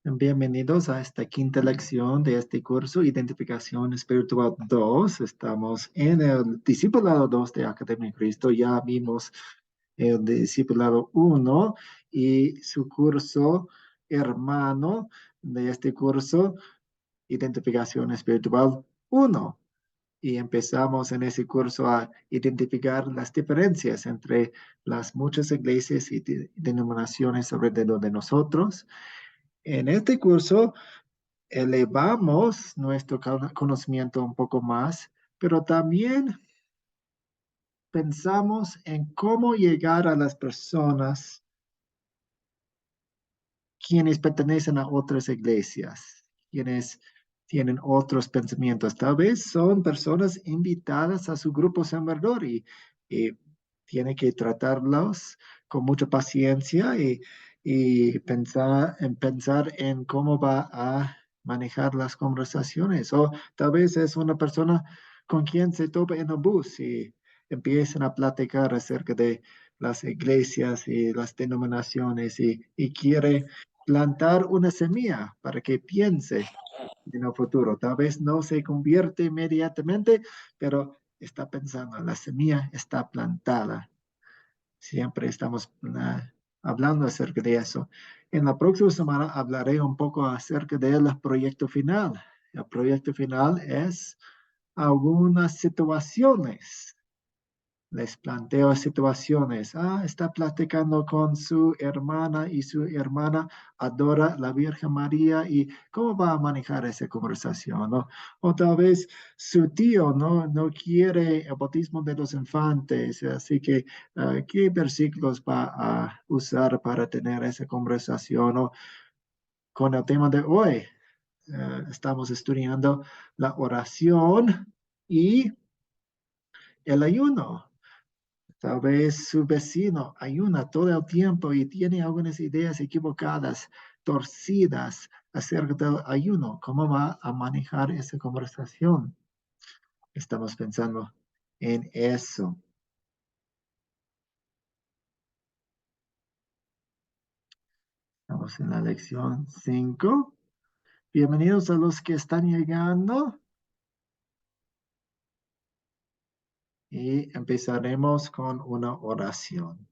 Bienvenidos a esta quinta lección de este curso, Identificación Espiritual 2. Estamos en el Discipulado 2 de Academia Cristo. Ya vimos el Discipulado 1 y su curso hermano de este curso, Identificación Espiritual 1. Y empezamos en ese curso a identificar las diferencias entre las muchas iglesias y denominaciones alrededor de nosotros. En este curso elevamos nuestro conocimiento un poco más, pero también pensamos en cómo llegar a las personas quienes pertenecen a otras iglesias, quienes tienen otros pensamientos. Tal vez son personas invitadas a su grupo Salvador y tiene que tratarlos con mucha paciencia y pensar en cómo va a manejar las conversaciones. O tal vez es una persona con quien se topa en el bus y empiezan a platicar acerca de las iglesias y las denominaciones y quiere plantar una semilla para que piense en el futuro. Tal vez no se convierte inmediatamente, pero está pensando, la semilla está plantada. Siempre estamos hablando acerca de eso. En la próxima semana hablaré un poco acerca del proyecto final. El proyecto final es algunas situaciones. Les planteo situaciones. Está platicando con su hermana y su hermana adora la Virgen María y cómo va a manejar esa conversación, ¿no? O tal vez su tío no quiere el bautismo de los infantes, así que ¿qué versículos va a usar para tener esa conversación? ¿No? Con el tema de hoy, estamos estudiando la oración y el ayuno. Tal vez su vecino ayuna todo el tiempo y tiene algunas ideas equivocadas, torcidas acerca del ayuno. ¿Cómo va a manejar esa conversación? Estamos pensando en eso. Estamos en la lección 5. Bienvenidos a los que están llegando. Y empezaremos con una oración.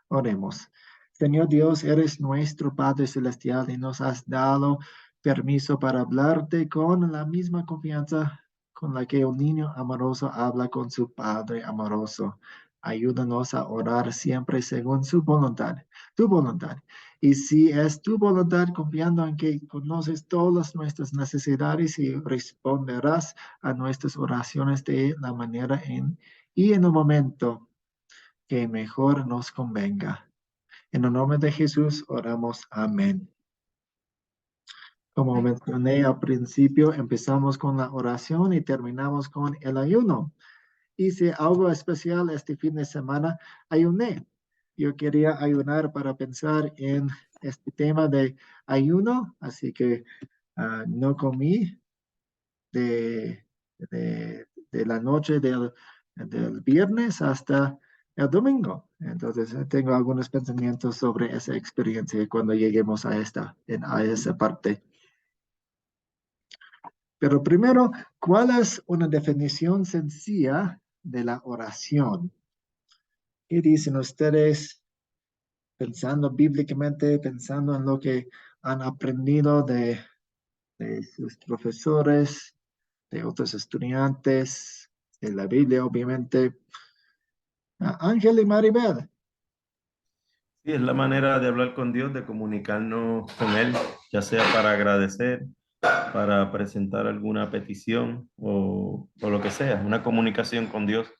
Oremos. Señor Dios, eres nuestro Padre Celestial y nos has dado permiso para hablarte con la misma confianza con la que un niño amoroso habla con su Padre amoroso. Ayúdanos a orar siempre según su voluntad, tu voluntad. Y si es tu voluntad, confiando en que conoces todas nuestras necesidades y responderás a nuestras oraciones de la manera y en el momento que mejor nos convenga. En el nombre de Jesús oramos. Amén. Como mencioné al principio, empezamos con la oración y terminamos con el ayuno. Hice algo especial este fin de semana, ayuné. Yo quería ayunar para pensar en este tema de ayuno, así que no comí de la noche del viernes hasta el domingo. Entonces, tengo algunos pensamientos sobre esa experiencia cuando lleguemos a esa parte. Pero primero, ¿cuál es una definición sencilla de la oración? ¿Qué dicen ustedes pensando bíblicamente, pensando en lo que han aprendido de sus profesores, de otros estudiantes, de la Biblia, obviamente? Ángel y Maribel. Sí, es la manera de hablar con Dios, de comunicarnos con Él, ya sea para agradecer, para presentar alguna petición o lo que sea, una comunicación con Dios.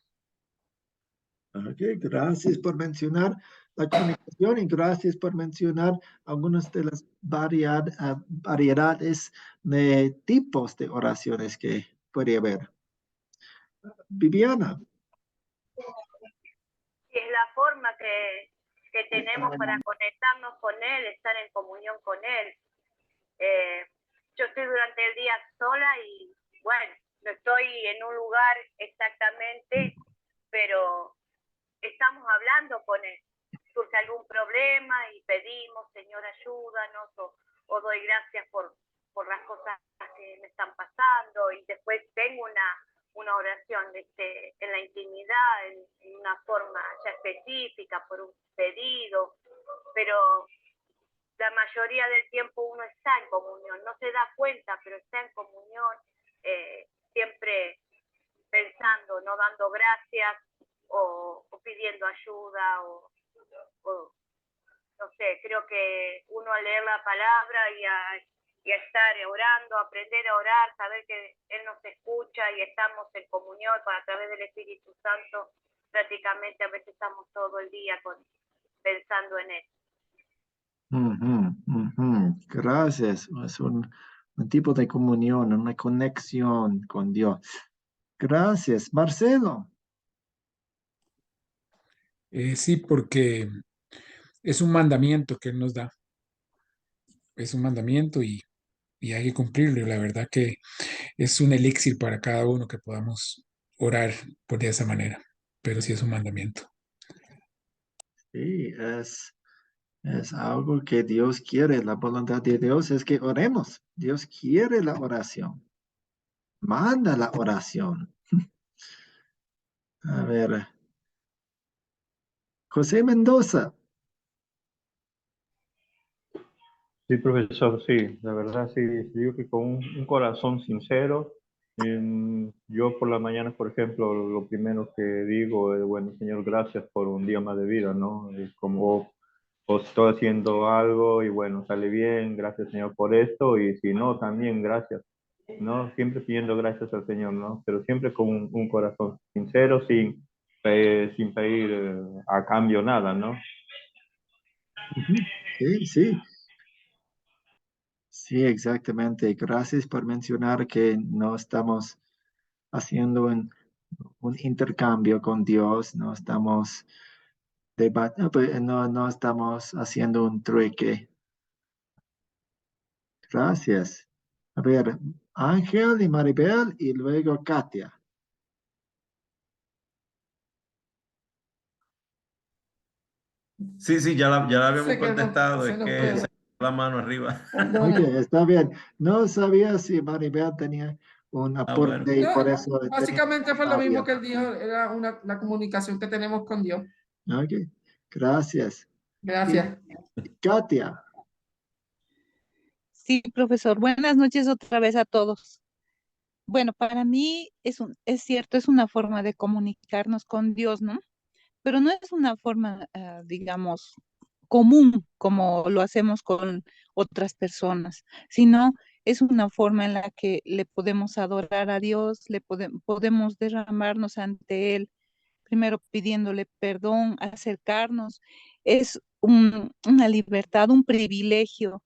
Ok, gracias por mencionar la comunicación y gracias por mencionar algunas de las variedades de tipos de oraciones que puede haber. Viviana. Es la forma que tenemos para conectarnos con Él, estar en comunión con Él. Yo estoy durante el día sola y bueno, no estoy en un lugar exactamente, pero estamos hablando con Él. surge algún problema y pedimos, Señor, ayúdanos, o doy gracias por las cosas que me están pasando, y después tengo una oración en la intimidad, en una forma ya específica, por un pedido, pero la mayoría del tiempo uno está en comunión, no se da cuenta, pero está en comunión, siempre pensando, no dando gracias, o pidiendo ayuda, o no sé, creo que uno al leer la palabra y a estar orando, aprender a orar, saber que Él nos escucha y estamos en comunión a través del Espíritu Santo, prácticamente a veces estamos todo el día pensando en Él. Gracias. Es un tipo de comunión, una conexión con Dios. Gracias. Marcelo. Sí, porque es un mandamiento que Él nos da. Es un mandamiento y hay que cumplirlo. Y la verdad que es un elixir para cada uno que podamos orar por de esa manera. Pero sí es un mandamiento. Sí, es algo que Dios quiere. La voluntad de Dios es que oremos. Dios quiere la oración. Manda la oración. A ver. José Mendoza. Sí, profesor, sí, la verdad sí, digo que con un corazón sincero, yo por la mañana, por ejemplo, lo primero que digo es, bueno, Señor, gracias por un día más de vida, ¿no? Y como o estoy haciendo algo y bueno, sale bien, gracias Señor por esto, y si no, también gracias, ¿no? Siempre pidiendo gracias al Señor, ¿no? Pero siempre con un corazón sincero, sin pedir a cambio nada, ¿no? Sí, sí. Sí, exactamente. Gracias por mencionar que no estamos haciendo un intercambio con Dios, no estamos no estamos haciendo un trueque. Gracias. A ver, Ángel y Maribel y luego Katia. Sí, ya la habíamos Se quedó, contestado, se es nos que quedó. se la mano arriba. Ok, Perdona. está bien. No sabía si Maribel tenía un Ah, bueno. aporte y por eso tenía Básicamente fue lo mismo que él abierta. dijo, era la comunicación que tenemos con Dios. Ok, gracias. Gracias. Katia. Sí, profesor. Buenas noches otra vez a todos. Bueno, para mí es cierto, es una forma de comunicarnos con Dios, ¿no? Pero no es una forma, digamos, común como lo hacemos con otras personas, sino es una forma en la que le podemos adorar a Dios, podemos derramarnos ante Él, primero pidiéndole perdón, acercarnos. Es una libertad, un privilegio,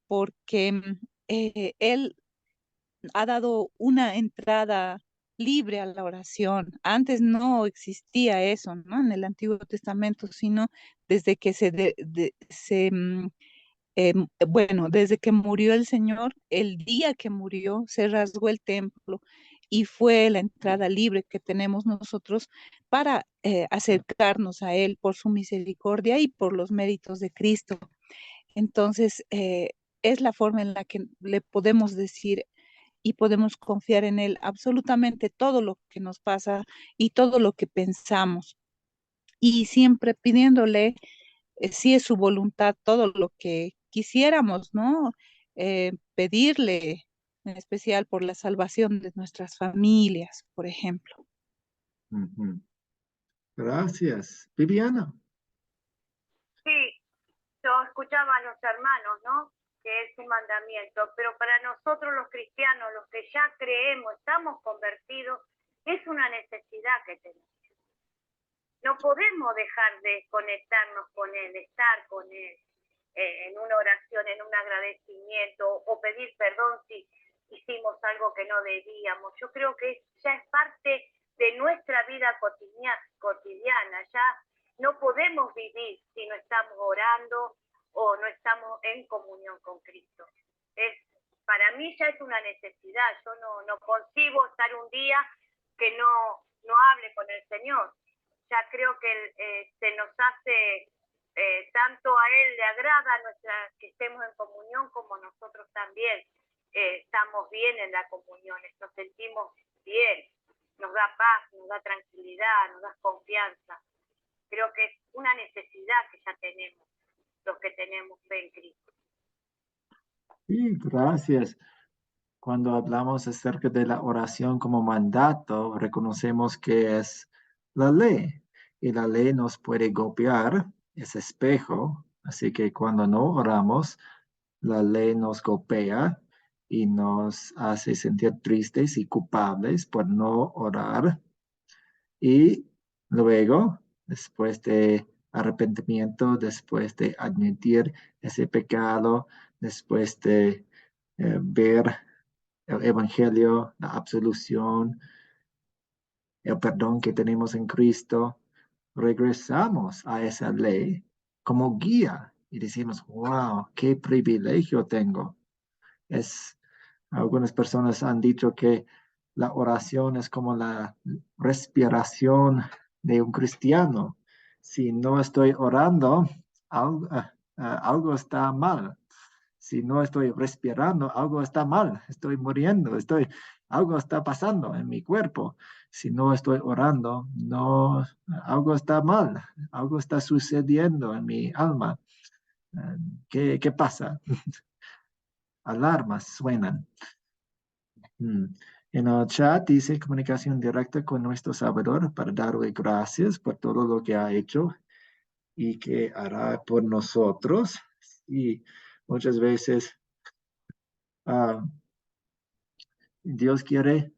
porque Él ha dado una entrada libre a la oración. Antes no existía eso, ¿no? En el Antiguo Testamento, sino desde que bueno, desde que murió el Señor, el día que murió, se rasgó el templo y fue la entrada libre que tenemos nosotros para acercarnos a Él por su misericordia y por los méritos de Cristo. Entonces, es la forma en la que le podemos decir y podemos confiar en Él absolutamente todo lo que nos pasa y todo lo que pensamos. Y siempre pidiéndole, si es su voluntad, todo lo que quisiéramos, ¿no? Pedirle, en especial por la salvación de nuestras familias, por ejemplo. Gracias. Viviana. Sí, yo escuchaba a los hermanos, ¿no? Que es un mandamiento, pero para nosotros los cristianos, los que ya creemos, estamos convertidos, es una necesidad que tenemos. No podemos dejar de conectarnos con Él, estar con Él, en una oración, en un agradecimiento, o pedir perdón si hicimos algo que no debíamos. Yo creo que ya es parte de nuestra vida cotidiana, ya no podemos vivir si no estamos orando o no estamos en comunión con Cristo. Para mí ya es una necesidad, yo no concibo estar un día que no hable con el Señor. Ya creo que se nos hace tanto a Él le agrada que estemos en comunión como nosotros también estamos bien en la comunión, nos sentimos bien, nos da paz, nos da tranquilidad, nos da confianza. Creo que es una necesidad que ya tenemos, los que tenemos fe en Cristo. Sí, gracias. Cuando hablamos acerca de la oración como mandato, reconocemos que es la ley y la ley nos puede golpear, es espejo, así que cuando no oramos, la ley nos golpea y nos hace sentir tristes y culpables por no orar. Y luego, después de arrepentimiento, después de admitir ese pecado, después de ver el evangelio, la absolución, el perdón que tenemos en Cristo, regresamos a esa ley como guía y decimos, wow, qué privilegio tengo. Algunas personas han dicho que la oración es como la respiración de un cristiano. Si no estoy orando, algo está mal. Si no estoy respirando, algo está mal. Estoy muriendo, algo está pasando en mi cuerpo. Si no estoy orando, algo está mal. Algo está sucediendo en mi alma. ¿Qué pasa? Alarmas suenan. En el chat dice comunicación directa con nuestro Salvador para darle gracias por todo lo que ha hecho y que hará por nosotros. Y muchas veces Dios quiere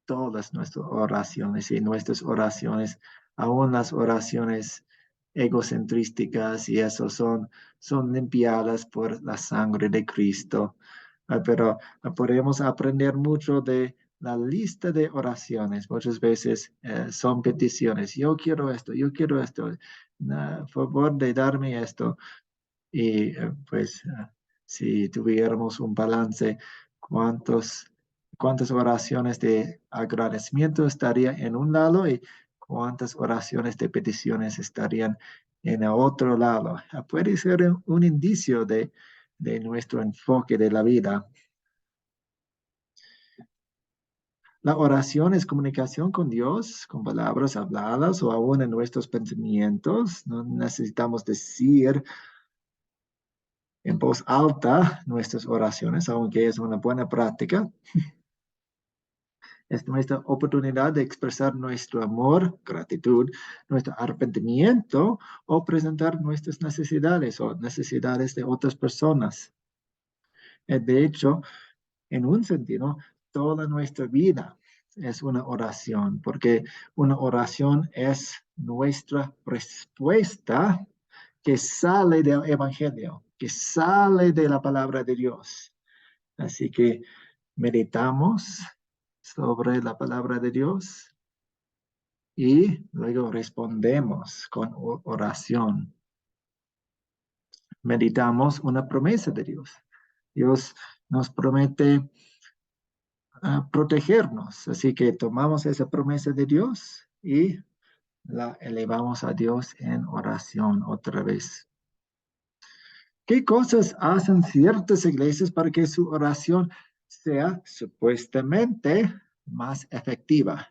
todas nuestras oraciones y nuestras oraciones, aún las oraciones egocentrísticas y eso son limpiadas por la sangre de Cristo. Pero podemos aprender mucho de la lista de oraciones. Muchas veces son peticiones. Yo quiero esto, yo quiero esto. Favor de darme esto. Y si tuviéramos un balance, cuántas oraciones de agradecimiento estaría en un lado y cuántas oraciones de peticiones estarían en el otro lado. Puede ser un indicio de nuestro enfoque de la vida. La oración es comunicación con Dios, con palabras habladas o aún en nuestros pensamientos. No necesitamos decir en voz alta nuestras oraciones, aunque es una buena práctica. Es nuestra oportunidad de expresar nuestro amor, gratitud, nuestro arrepentimiento o presentar nuestras necesidades o necesidades de otras personas. De hecho, en un sentido, toda nuestra vida es una oración, porque una oración es nuestra respuesta que sale del Evangelio, que sale de la palabra de Dios. Así que meditamos sobre la palabra de Dios y luego respondemos con oración. Meditamos una promesa de Dios. Dios nos promete protegernos, así que tomamos esa promesa de Dios y la elevamos a Dios en oración otra vez. ¿Qué cosas hacen ciertas iglesias para que su oración sea supuestamente más efectiva?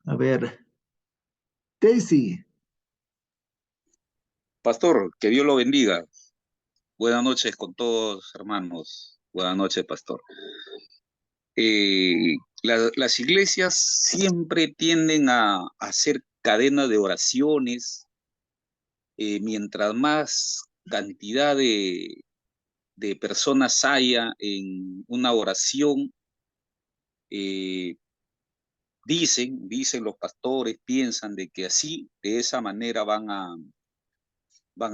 A ver, Daisy. Pastor, que Dios lo bendiga. Buenas noches con todos, hermanos. Buenas noches, pastor. Las iglesias siempre tienden a hacer cadenas de oraciones. Mientras más cantidad de personas haya en una oración, dicen los pastores, piensan de que así, de esa manera van a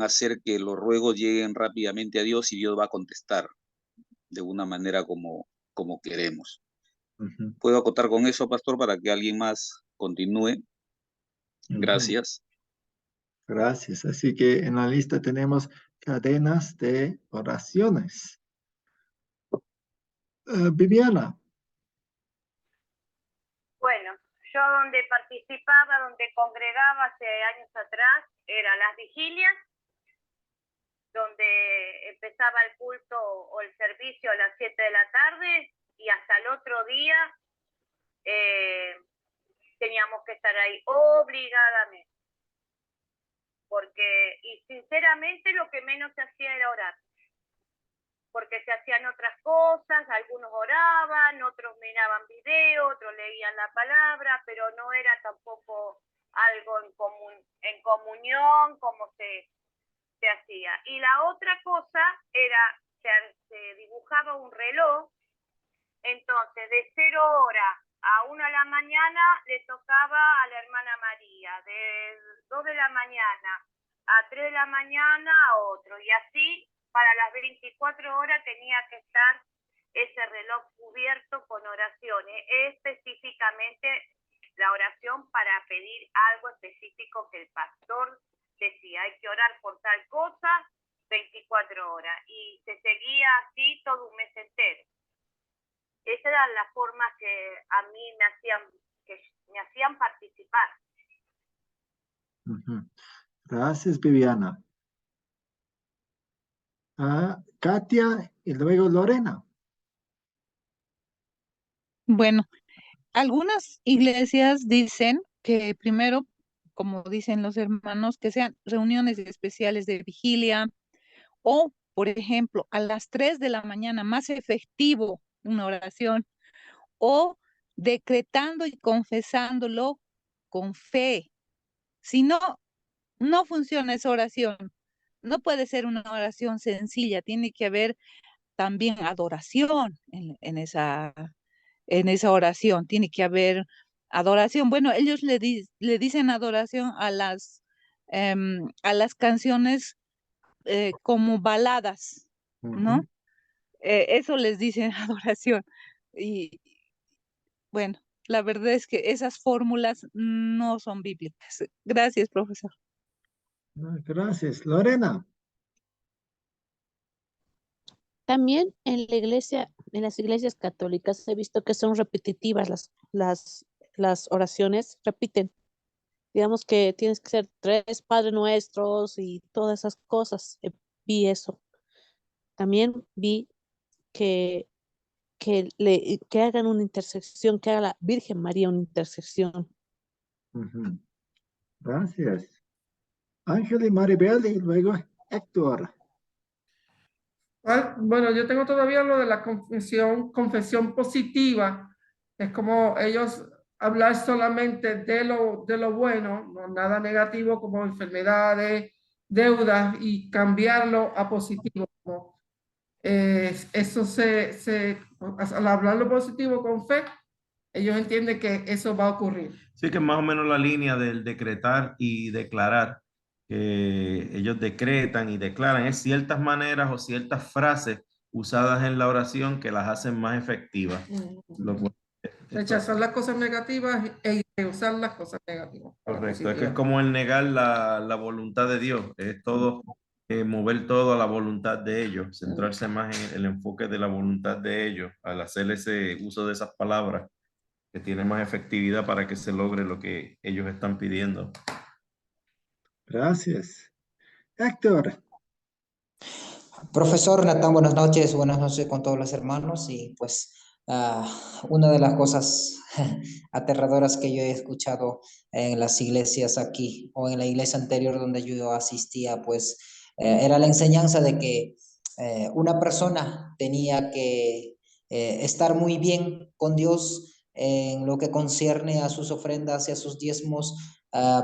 hacer que los ruegos lleguen rápidamente a Dios y Dios va a contestar de una manera como queremos. ¿Puedo acotar con eso, pastor, para que alguien más continúe? Gracias. Gracias. Así que en la lista tenemos cadenas de oraciones. Viviana. Bueno, yo donde participaba, donde congregaba hace años atrás, eran las vigilias, donde empezaba el culto o el servicio a las 7 de la tarde y hasta el otro día teníamos que estar ahí obligadamente. Porque, y sinceramente, lo que menos se hacía era orar. Porque se hacían otras cosas, algunos oraban, otros miraban video, otros leían la palabra, pero no era tampoco algo en comunión como se hacía. Y la otra cosa era, se dibujaba un reloj, entonces de 0 horas a 1 de la mañana le tocaba a la hermana María, de 2 de la mañana a 3 de la mañana a otro, y así para las 24 horas tenía que estar ese reloj cubierto con oraciones, específicamente la oración para pedir algo específico que el pastor decía, hay que orar por tal cosa 24 horas, y se seguía así todo un mes entero. Esa era la forma que a mí me hacían participar. Gracias, Viviana. Katia y luego Lorena. Bueno, algunas iglesias dicen que primero, como dicen los hermanos, que sean reuniones especiales de vigilia o, por ejemplo, a las 3 de la mañana, más efectivo una oración, o decretando y confesándolo con fe. Si no, no funciona esa oración. No puede ser una oración sencilla, tiene que haber también adoración en esa oración, tiene que haber adoración. Bueno, ellos le dicen adoración a las canciones como baladas, ¿no? Eso les dicen adoración. Y bueno, la verdad es que esas fórmulas no son bíblicas. Gracias, profesor. Gracias. Lorena. También en la iglesia, en las iglesias católicas he visto que son repetitivas las oraciones, repiten. Digamos que tienes que ser 3 Padres Nuestros y todas esas cosas. Vi eso. También vi que, que hagan una intersección, que haga la Virgen María una intersección. Gracias. Ángel y Maribel y luego Héctor. Bueno, yo tengo todavía lo de la confesión positiva. Es como ellos hablar solamente de lo bueno, no nada negativo como enfermedades, deudas, y cambiarlo a positivo. ¿No? Eso al hablarlo positivo con fe, ellos entienden que eso va a ocurrir. Sí, que es más o menos la línea del decretar y declarar, que ellos decretan y declaran, es ciertas maneras o ciertas frases usadas en la oración que las hacen más efectivas. Rechazar las cosas negativas e usar las cosas negativas. Correcto, es que es como el negar la voluntad de Dios, es todo, mover todo a la voluntad de ellos, centrarse más en el enfoque de la voluntad de ellos, al hacer ese uso de esas palabras, que tiene más efectividad para que se logre lo que ellos están pidiendo. Gracias. Héctor. Profesor Natán, buenas noches con todos los hermanos. Y pues una de las cosas aterradoras que yo he escuchado en las iglesias aquí o en la iglesia anterior donde yo asistía, pues era la enseñanza de que una persona tenía que estar muy bien con Dios en lo que concierne a sus ofrendas y a sus diezmos,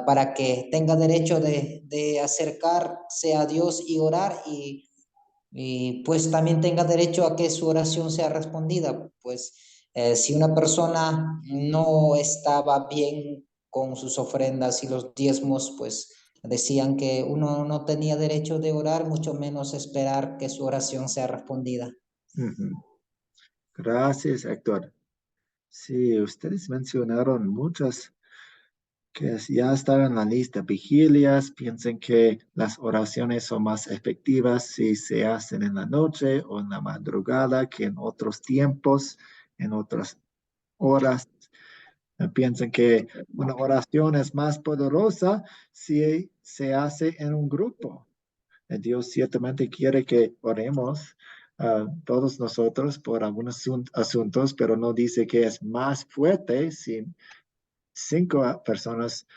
para que tenga derecho de acercarse a Dios y orar, y pues también tenga derecho a que su oración sea respondida. Pues si una persona no estaba bien con sus ofrendas y los diezmos, pues decían que uno no tenía derecho de orar, mucho menos esperar que su oración sea respondida. Gracias, Héctor. Sí, ustedes mencionaron muchas que ya estaban en la lista. Vigilias, piensen que las oraciones son más efectivas si se hacen en la noche o en la madrugada que en otros tiempos, en otras horas. Piensan que una oración es más poderosa si se hace en un grupo. Dios ciertamente quiere que oremos todos nosotros por algunos asuntos, pero no dice que es más fuerte si 5 personas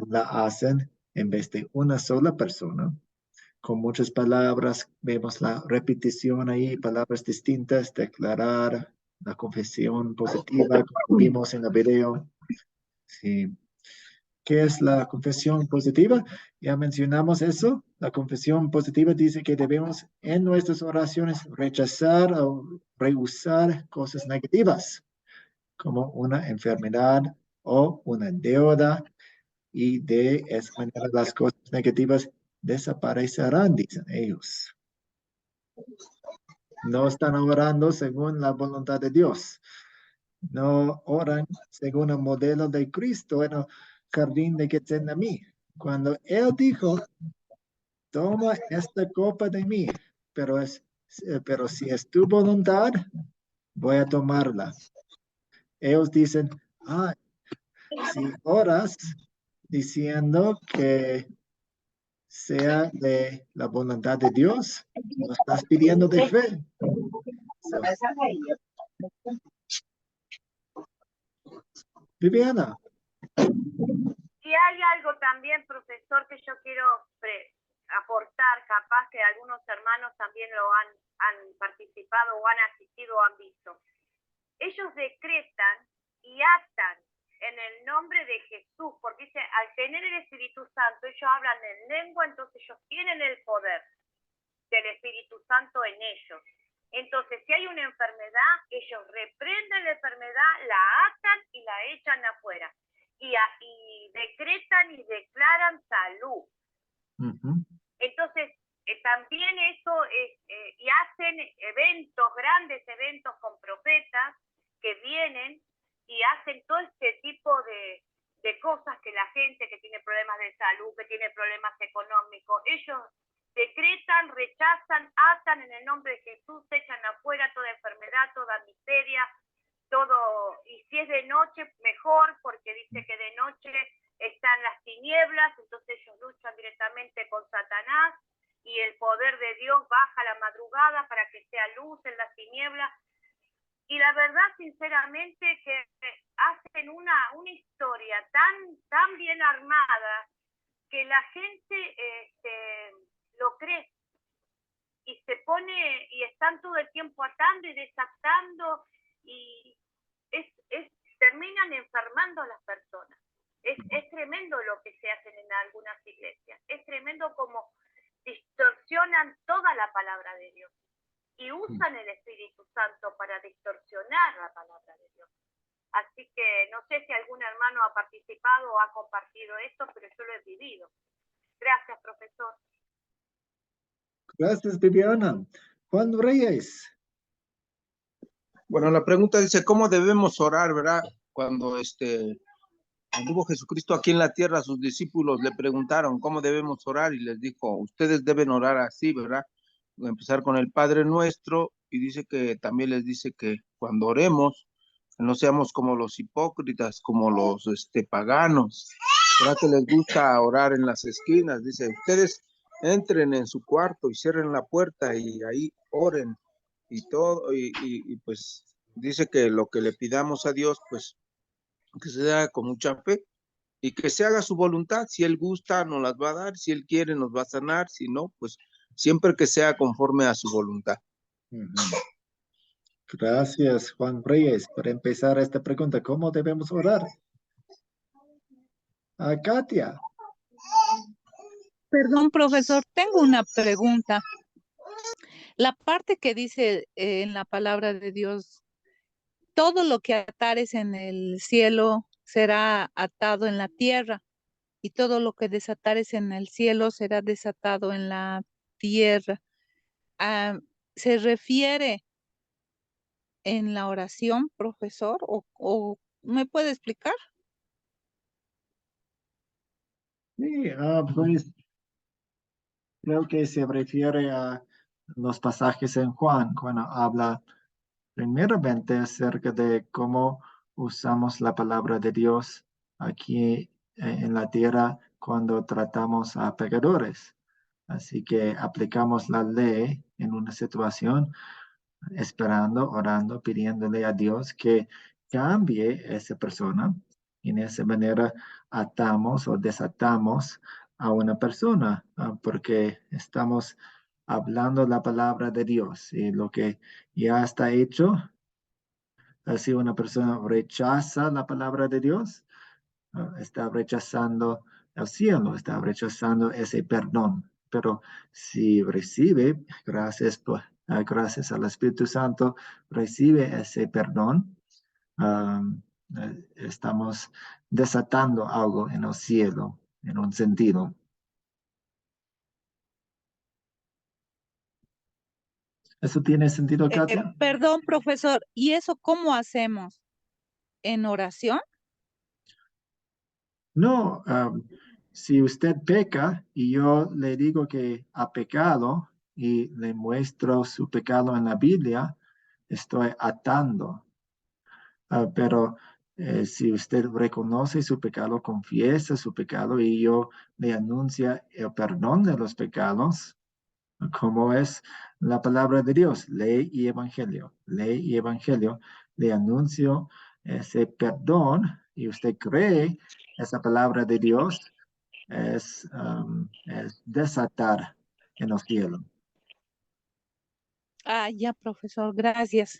la hacen en vez de una sola persona. Con muchas palabras, vemos la repetición ahí, palabras distintas, declarar, la confesión positiva, como vimos en el video. Sí. ¿Qué es la confesión positiva? Ya mencionamos eso. La confesión positiva dice que debemos en nuestras oraciones rechazar o rehusar cosas negativas, como una enfermedad o una deuda, y de esa manera las cosas negativas desaparecerán, dicen ellos. No están orando según la voluntad de Dios. No oran según el modelo de Cristo en el jardín de Getsemaní. Cuando Él dijo, toma esta copa de mí, pero si es tu voluntad, voy a tomarla. Ellos dicen, si oras diciendo que sea de la voluntad de Dios, no estás pidiendo de fe. Viviana. Y hay algo también, profesor, que yo quiero aportar, capaz que algunos hermanos también lo han participado o han asistido o han visto. Ellos decretan y atan en el nombre de Jesús, porque dice, al tener el Espíritu Santo, ellos hablan en lengua, entonces ellos tienen el poder del Espíritu Santo en ellos. Entonces, si hay una enfermedad, ellos reprenden la enfermedad, la atan y la echan afuera. Y decretan y declaran salud. Entonces, también eso es, y hacen eventos, grandes eventos con profetas que vienen y hacen todo este tipo de cosas que la gente que tiene problemas de salud, que tiene problemas económicos, ellos decretan, rechazan, atan en el nombre de Jesús, echan afuera toda enfermedad, toda miseria, todo, y si es de noche, mejor, porque dice que de noche están las tinieblas, entonces ellos luchan directamente con Satanás, y el poder de Dios baja a la madrugada para que sea luz en las tinieblas. Y la verdad, sinceramente, que hacen una historia tan bien armada que la gente lo cree y se pone y están todo el tiempo atando y desatando y terminan enfermando a las personas. Es tremendo lo que se hacen en algunas iglesias. Es tremendo como distorsionan toda la palabra de Dios y usan el Espíritu Santo para distorsionar la palabra de Dios. Así que no sé si algún hermano ha participado o ha compartido esto, pero yo lo he vivido. Gracias, profesor. Gracias, Viviana. Juan Reyes. Bueno, la pregunta dice, ¿cómo debemos orar, verdad? Cuando anduvo Jesucristo aquí en la tierra, sus discípulos le preguntaron cómo debemos orar y les dijo, ustedes deben orar así, ¿verdad? Empezar con el Padre Nuestro y dice que también les dice que cuando oremos, no seamos como los hipócritas, como los paganos, ¿verdad? Que les gusta orar en las esquinas. Dice, ustedes entren en su cuarto y cierren la puerta y ahí oren y todo, y pues dice que lo que le pidamos a Dios, pues que se haga con mucha fe y que se haga su voluntad. Si Él gusta, nos las va a dar, si Él quiere, nos va a sanar, si no, pues siempre que sea conforme a su voluntad. Gracias, Juan Reyes. Para empezar esta pregunta, ¿cómo debemos orar? Katia. Perdón, profesor, tengo una pregunta. La parte que dice en la palabra de Dios, todo lo que atares en el cielo será atado en la tierra, y todo lo que desatares en el cielo será desatado en la tierra. ¿Se refiere en la oración, profesor? ¿O me puede explicar? Sí, pues creo que se refiere a los pasajes en Juan, cuando habla primeramente acerca de cómo usamos la palabra de Dios aquí en la tierra cuando tratamos a pecadores. Así que aplicamos la ley en una situación, esperando, orando, pidiéndole a Dios que cambie esa persona. Y en esa manera atamos o desatamos a una persona, porque estamos hablando la palabra de Dios y lo que ya está hecho. Si una persona rechaza la palabra de Dios, está rechazando el cielo, está rechazando ese perdón. Pero si recibe, gracias al Espíritu Santo, recibe ese perdón, estamos desatando algo en el cielo, en un sentido. ¿Eso tiene sentido, Katia? Perdón, profesor, ¿y eso cómo hacemos? ¿En oración? No, si usted peca y yo le digo que ha pecado y le muestro su pecado en la Biblia, estoy atando. Pero si usted reconoce su pecado, confiesa su pecado y yo le anuncia el perdón de los pecados, como es la palabra de Dios, ley y evangelio, le anuncio ese perdón y usted cree esa palabra de Dios es desatar en el cielo. Ah, ya, profesor, gracias.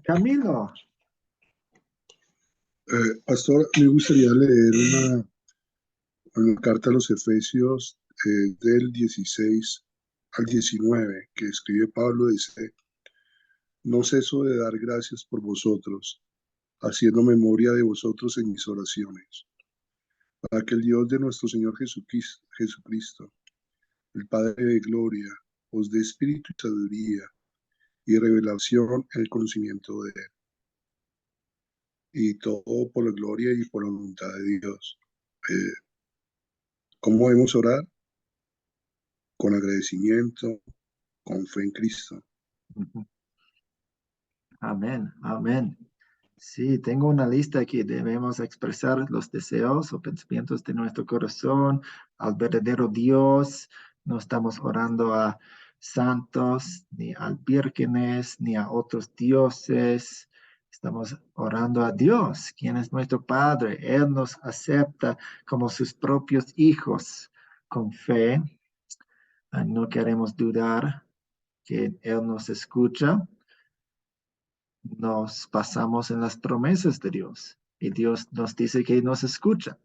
Camilo. Pastor, me gustaría leer una carta a los Efesios del 16 al 19, que escribe Pablo. Dice: no ceso de dar gracias por vosotros, haciendo memoria de vosotros en mis oraciones, para que el Dios de nuestro Señor Jesucristo, el Padre de gloria, os dé espíritu y sabiduría y revelación en el conocimiento de Él. Y todo por la gloria y por la voluntad de Dios. ¿Cómo debemos orar? Con agradecimiento, con fe en Cristo. Amén, amén. Sí, tengo una lista que debemos expresar los deseos o pensamientos de nuestro corazón al verdadero Dios. No estamos orando a santos, ni a vírgenes, ni a otros dioses. Estamos orando a Dios, quien es nuestro Padre. Él nos acepta como sus propios hijos con fe. No queremos dudar que Él nos escucha. Nos basamos en las promesas de Dios y Dios nos dice que nos escucha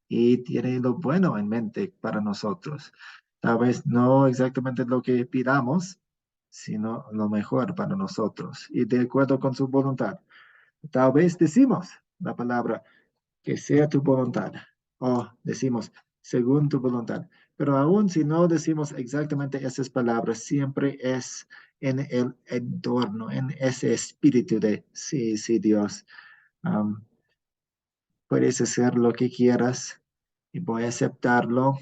y tiene lo bueno en mente para nosotros. Tal vez no exactamente lo que pidamos, sino lo mejor para nosotros y de acuerdo con su voluntad. Tal vez decimos la palabra que sea tu voluntad o decimos según tu voluntad, pero aún si no decimos exactamente esas palabras, siempre es en el entorno, en ese espíritu de sí, sí, Dios, puedes hacer lo que quieras y voy a aceptarlo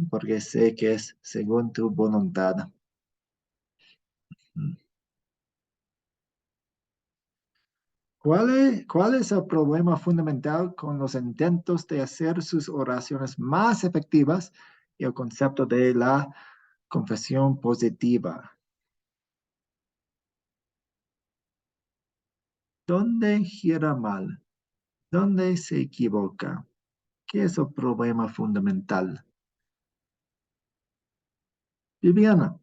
porque sé que es según tu voluntad. ¿Cuál es el problema fundamental con los intentos de hacer sus oraciones más efectivas y el concepto de la confesión positiva? ¿Dónde gira mal? ¿Dónde se equivoca? ¿Qué es el problema fundamental? Viviana.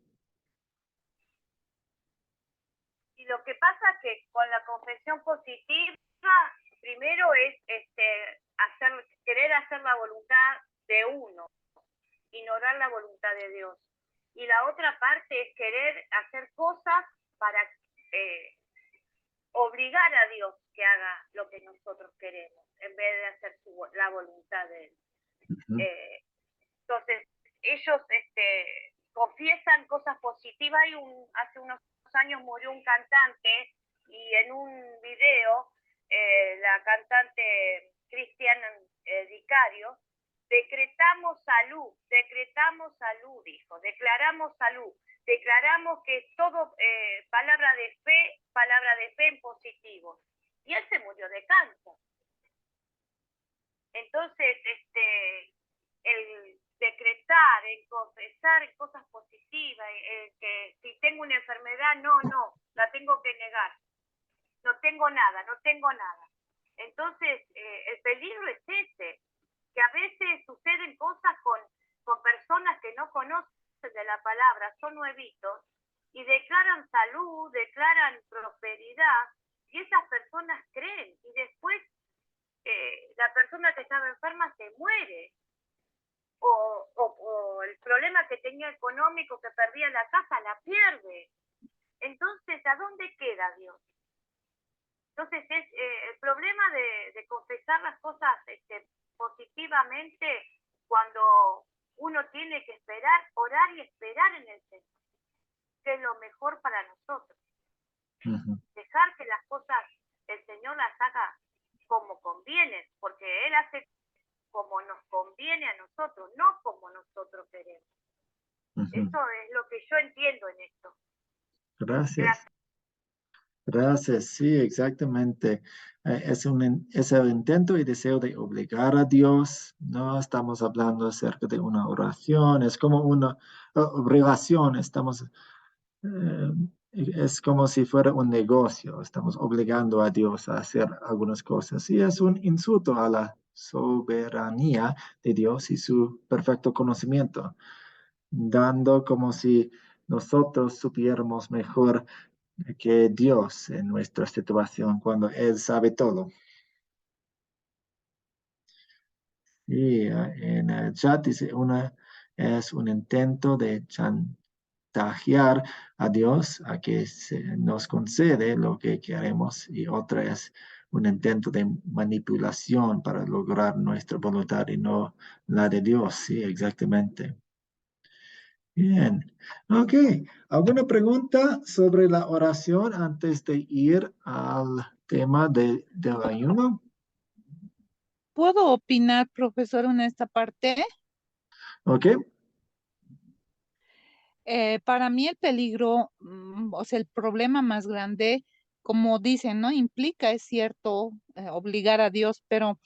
Y lo que pasa que con la confesión positiva, primero es querer hacer la voluntad de uno, ignorar la voluntad de Dios. Y la otra parte es querer hacer cosas para obligar a Dios que haga lo que nosotros queremos, en vez de hacer la voluntad de Él. Entonces, ellos confiesan cosas positivas. Hace unos años murió un cantante y en un video la cantante Cristiana Vicario decretamos salud, dijo, declaramos salud. declaramos que es todo palabra de fe en positivo. Y él se murió de cáncer. Entonces, el decretar, el confesar en cosas positivas, que si tengo una enfermedad, no, la tengo que negar. No tengo nada. Entonces, el peligro es ese, que a veces suceden cosas con personas que no conocen de la palabra, son nuevitos, y declaran salud, declaran prosperidad, y esas personas creen, y después la persona que estaba enferma se muere, o el problema que tenía económico, que perdía la casa, la pierde. Entonces, ¿a dónde queda Dios? Entonces, es el problema de confesar las cosas positivamente, cuando uno tiene que esperar, orar y esperar en el Señor, que es lo mejor para nosotros. Dejar que las cosas el Señor las haga como conviene, porque Él hace como nos conviene a nosotros, no como nosotros queremos. Eso es lo que yo entiendo en esto. Gracias, sí, exactamente. Es el intento y deseo de obligar a Dios. No estamos hablando acerca de una oración, es como una relación. Es como si fuera un negocio. Estamos obligando a Dios a hacer algunas cosas. Y es un insulto a la soberanía de Dios y su perfecto conocimiento, dando como si nosotros supiéramos mejor que Dios en nuestra situación, cuando Él sabe todo. Y en el chat dice, es un intento de chantajear a Dios a que nos concede lo que queremos, y otra es un intento de manipulación para lograr nuestra voluntad y no la de Dios. Sí, exactamente. Bien, ok. ¿Alguna pregunta sobre la oración antes de ir al tema del ayuno? ¿Puedo opinar, profesor, en esta parte? Ok. Para mí el peligro, o sea, el problema más grande, como dicen, ¿no? Implica, es cierto, obligar a Dios, pero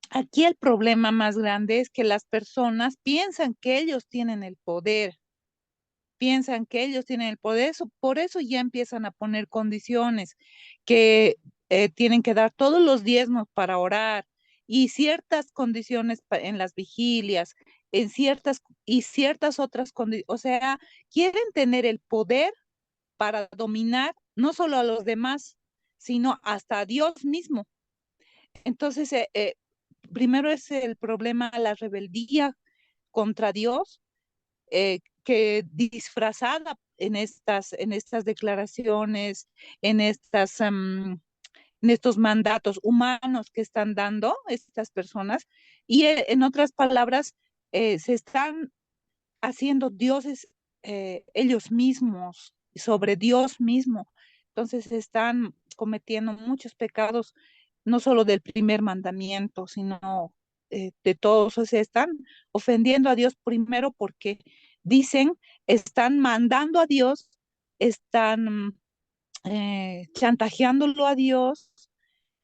aquí el problema más grande es que las personas piensan que ellos tienen el poder, por eso ya empiezan a poner condiciones que tienen que dar todos los diezmos para orar, y ciertas condiciones en las vigilias, en ciertas otras condiciones, o sea, quieren tener el poder para dominar no solo a los demás, sino hasta a Dios mismo. Entonces, primero es el problema, la rebeldía contra Dios, que disfrazada en estas declaraciones, en estos mandatos humanos que están dando estas personas, y en otras palabras, se están haciendo dioses ellos mismos, sobre Dios mismo. Entonces están cometiendo muchos pecados, no solo del primer mandamiento, sino de todos. O sea, están ofendiendo a Dios primero porque dicen, están mandando a Dios, están chantajeándolo a Dios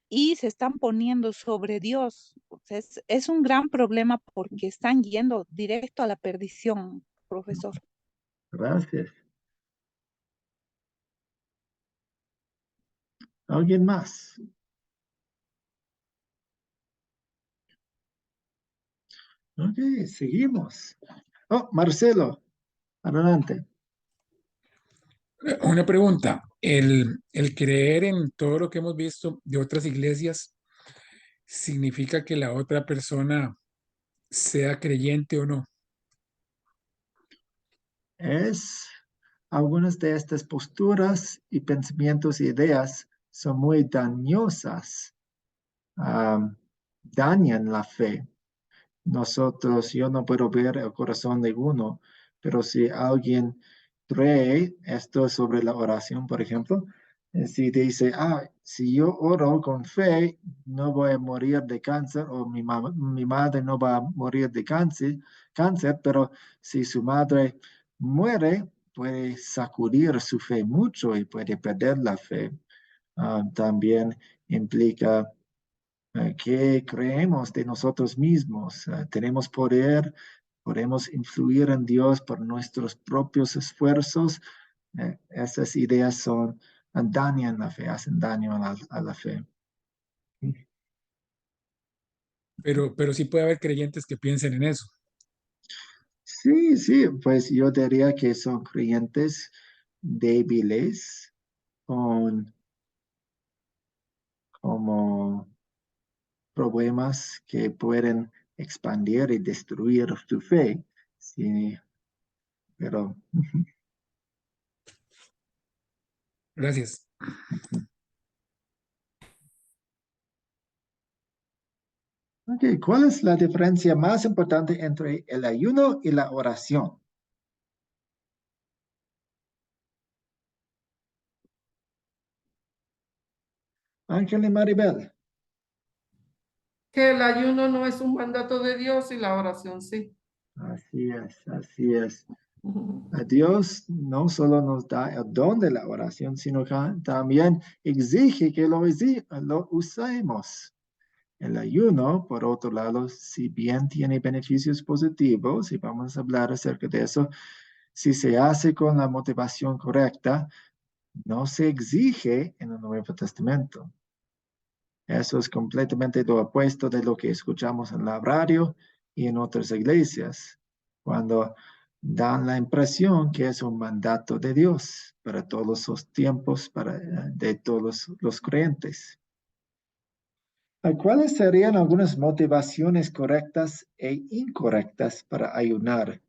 y se están poniendo sobre Dios. O sea, es un gran problema porque están yendo directo a la perdición, profesor. Gracias. ¿Alguien más? Ok, seguimos. Oh, Marcelo, adelante. Una pregunta, el creer en todo lo que hemos visto de otras iglesias, ¿significa que la otra persona sea creyente o no? Algunas de estas posturas y pensamientos e ideas son muy dañosas, dañan la fe. Yo no puedo ver el corazón de uno, pero si alguien cree esto sobre la oración, por ejemplo, si dice, si yo oro con fe, no voy a morir de cáncer, o mi madre no va a morir de cáncer, pero si su madre muere, puede sacudir su fe mucho y puede perder la fe. También implica que creemos de nosotros mismos. Tenemos poder, podemos influir en Dios por nuestros propios esfuerzos. Esas ideas dañan la fe, hacen daño a la fe. Pero sí puede haber creyentes que piensen en eso. Sí, pues yo diría que son creyentes débiles con como problemas que pueden expandir y destruir tu fe. Sí, pero Gracias. okay, ¿cuál es la diferencia más importante entre el ayuno y la oración? Ángel y Maribel. Que el ayuno no es un mandato de Dios y la oración sí. Así es, así es. A Dios no solo nos da el don de la oración, sino que también exige que lo usemos. El ayuno, por otro lado, si bien tiene beneficios positivos, y vamos a hablar acerca de eso, si se hace con la motivación correcta, no se exige en el Nuevo Testamento. Eso es completamente lo opuesto de lo que escuchamos en la radio y en otras iglesias, cuando dan la impresión que es un mandato de Dios para todos los tiempos, de todos los creyentes. ¿Cuáles serían algunas motivaciones correctas e incorrectas para ayunar?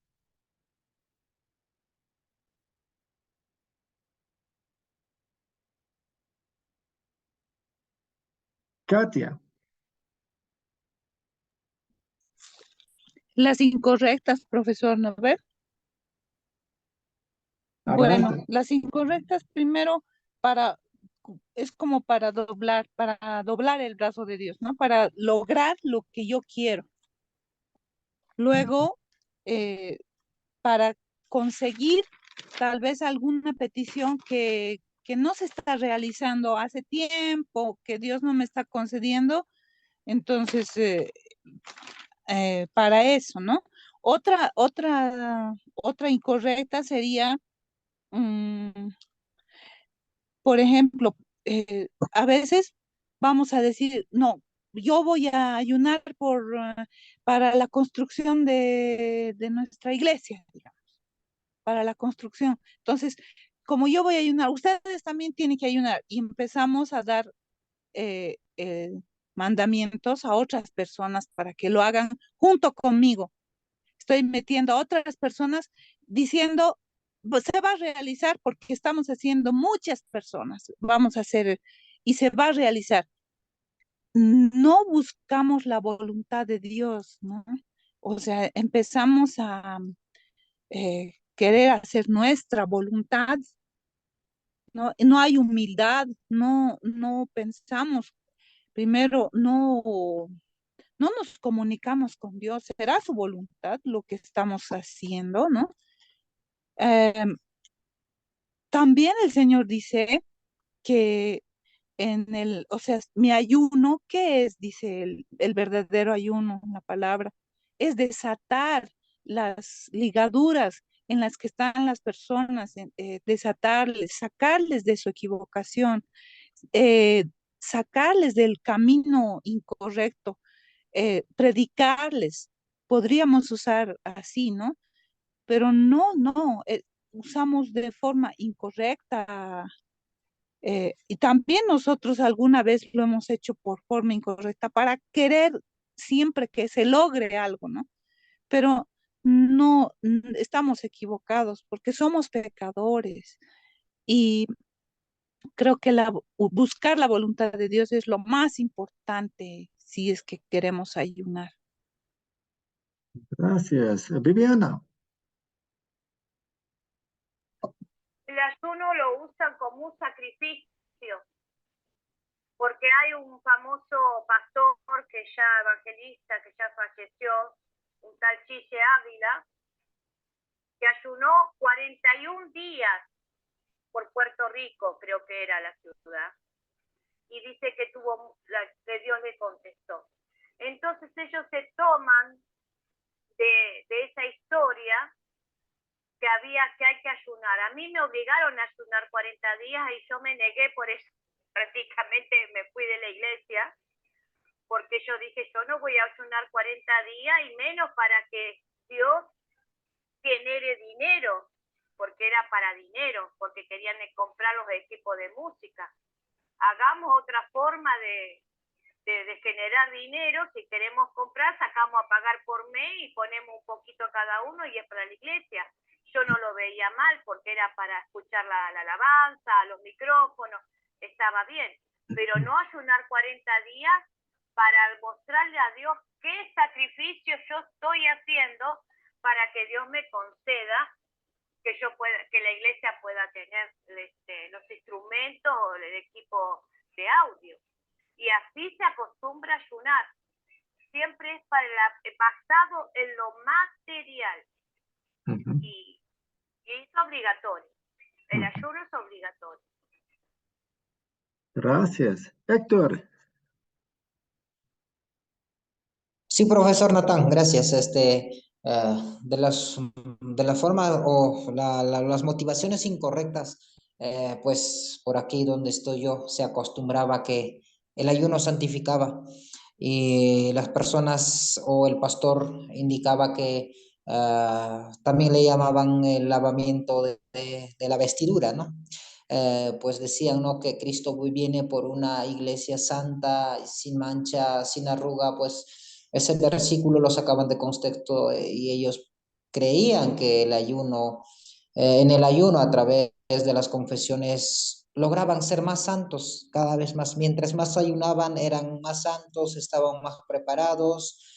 Katia. Las incorrectas, profesor Norbert. Bueno, Adelante. las incorrectas primero es como para doblar el brazo de Dios, ¿no? Para lograr lo que yo quiero. Luego, para conseguir tal vez alguna petición que no se está realizando hace tiempo, que Dios no me está concediendo, entonces para eso, ¿no? Otra incorrecta sería, por ejemplo, a veces vamos a decir, no, yo voy a ayunar para la construcción de nuestra iglesia, digamos, para la construcción. Entonces, como yo voy a ayunar, ustedes también tienen que ayunar y empezamos a dar eh, eh, mandamientos a otras personas para que lo hagan junto conmigo. Estoy metiendo a otras personas diciendo, pues, se va a realizar porque estamos haciendo muchas personas, vamos a hacer y se va a realizar. No buscamos la voluntad de Dios, ¿no? O sea, empezamos a querer hacer nuestra voluntad, ¿no? No hay humildad, no pensamos, primero, no nos comunicamos con Dios, será su voluntad lo que estamos haciendo, ¿no? Em, También el Señor dice que o sea, mi ayuno, ¿qué es? Dice el verdadero ayuno, la palabra, es desatar las ligaduras en las que están las personas, desatarles, sacarles de su equivocación, eh, sacarles del camino incorrecto, predicarles. Podríamos usar así, ¿no? Pero no, usamos de forma incorrecta. Y también nosotros alguna vez lo hemos hecho por forma incorrecta para querer siempre que se logre algo, ¿no? Pero no, estamos equivocados porque somos pecadores y creo que buscar la voluntad de Dios es lo más importante si es que queremos ayunar. Gracias. Viviana. El ayuno lo usan como un sacrificio, porque hay un famoso pastor que evangelista, que ya falleció, un tal Chiche Ávila, que ayunó 41 días por Puerto Rico, creo que era la ciudad, y dice que que Dios le contestó. Entonces ellos se toman de esa historia que hay que ayunar. A mí me obligaron a ayunar 40 días y yo me negué, por eso prácticamente me fui de la iglesia, porque yo dije, yo no voy a ayunar 40 días y menos para que Dios genere dinero, porque era para dinero, porque querían comprar los equipos de música. Hagamos otra forma de generar dinero. Si queremos comprar, sacamos a pagar por mes y ponemos un poquito cada uno y es para la iglesia. Yo no lo veía mal porque era para escuchar la alabanza, los micrófonos, estaba bien, pero no ayunar 40 días para mostrarle a Dios qué sacrificio yo estoy haciendo para que Dios me conceda que la iglesia pueda tener los instrumentos o el equipo de audio. Y así se acostumbra a ayunar. Siempre es basado en lo material. Y es obligatorio. El ayuno es obligatorio. Gracias. Héctor. Sí, profesor Natán, gracias. De la forma o las motivaciones incorrectas, pues por aquí donde estoy yo se acostumbraba que el ayuno santificaba y las personas o el pastor indicaba que también le llamaban el lavamiento de la vestidura, ¿no? Pues decían, ¿no?, que Cristo viene por una iglesia santa, sin mancha, sin arruga. Pues ese versículo lo sacaban de contexto y ellos creían que en el ayuno a través de las confesiones lograban ser más santos cada vez más. Mientras más ayunaban eran más santos, estaban más preparados,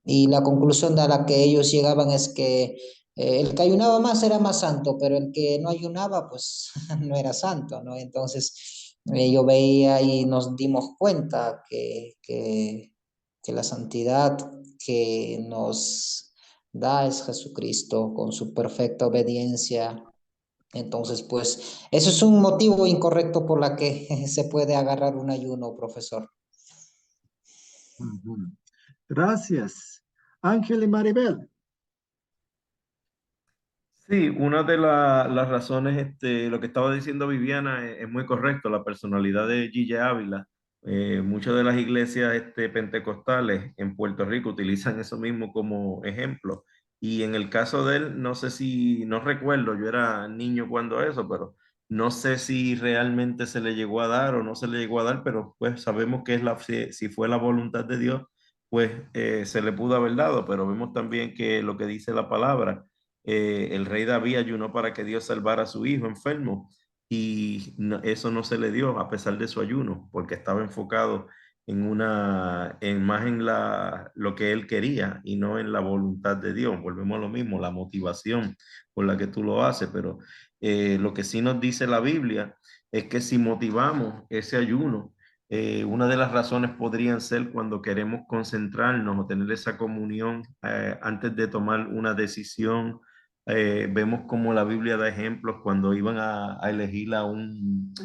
y la conclusión a la que ellos llegaban es que el que ayunaba más era más santo, pero el que no ayunaba, pues no era santo, ¿no? Entonces, yo veía y nos dimos cuenta que la santidad que nos da es Jesucristo con su perfecta obediencia. Entonces, pues, eso es un motivo incorrecto por la que se puede agarrar un ayuno, profesor. Gracias. Ángel y Maribel. Sí, una de las razones, lo que estaba diciendo Viviana es muy correcto, la personalidad de Gille Ávila. Muchas de las iglesias pentecostales en Puerto Rico utilizan eso mismo como ejemplo. Y en el caso de él, no recuerdo, yo era niño cuando eso, pero no sé si realmente se le llegó a dar o no se le llegó a dar, pero pues sabemos que si fue la voluntad de Dios, pues se le pudo haber dado, pero vemos también que lo que dice la palabra, el rey David ayunó para que Dios salvara a su hijo enfermo y eso no se le dio a pesar de su ayuno, porque estaba enfocado más en lo que él quería y no en la voluntad de Dios. Volvemos a lo mismo, la motivación por la que tú lo haces, pero lo que sí nos dice la Biblia es que si motivamos ese ayuno, una de las razones podrían ser cuando queremos concentrarnos o tener esa comunión antes de tomar una decisión. Vemos como la Biblia da ejemplos cuando iban a elegir a un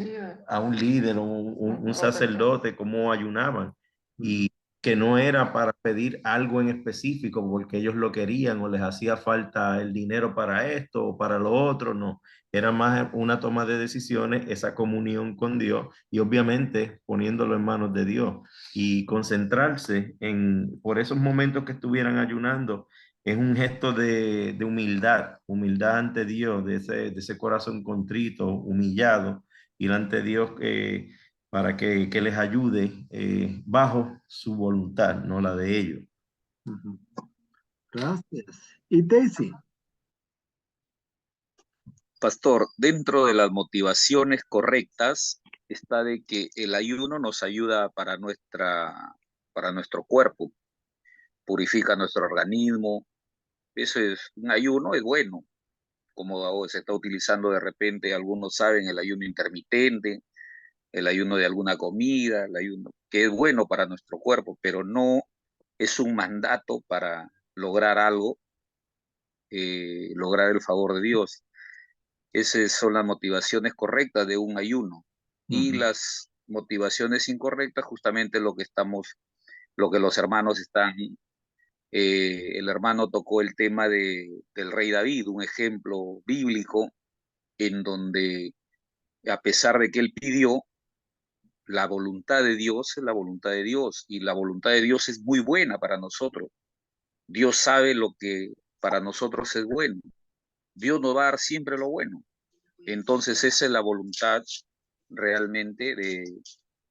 líder o un sacerdote, cómo ayunaban, y que no era para pedir algo en específico porque ellos lo querían o les hacía falta el dinero para esto o para lo otro, no. Era más una toma de decisiones, esa comunión con Dios y obviamente poniéndolo en manos de Dios y concentrarse por esos momentos que estuvieran ayunando. Es un gesto de humildad ante Dios, de ese corazón contrito, humillado, ir ante Dios para que les ayude bajo su voluntad, no la de ellos. Gracias. ¿Y Daisy? Pastor, dentro de las motivaciones correctas está de que el ayuno nos ayuda para nuestro cuerpo, purifica nuestro organismo. Eso es, un ayuno es bueno, como se está utilizando de repente, algunos saben, el ayuno intermitente, el ayuno de alguna comida, el ayuno que es bueno para nuestro cuerpo, pero no es un mandato para lograr algo lograr el favor de Dios. Esas son las motivaciones correctas de un ayuno. Y las motivaciones incorrectas, justamente lo que los hermanos están, el hermano tocó el tema del rey David, un ejemplo bíblico en donde, a pesar de que él pidió, la voluntad de Dios es la voluntad de Dios, y la voluntad de Dios es muy buena para nosotros. Dios sabe lo que para nosotros es bueno. Dios nos va a dar siempre lo bueno. Entonces esa es la voluntad realmente de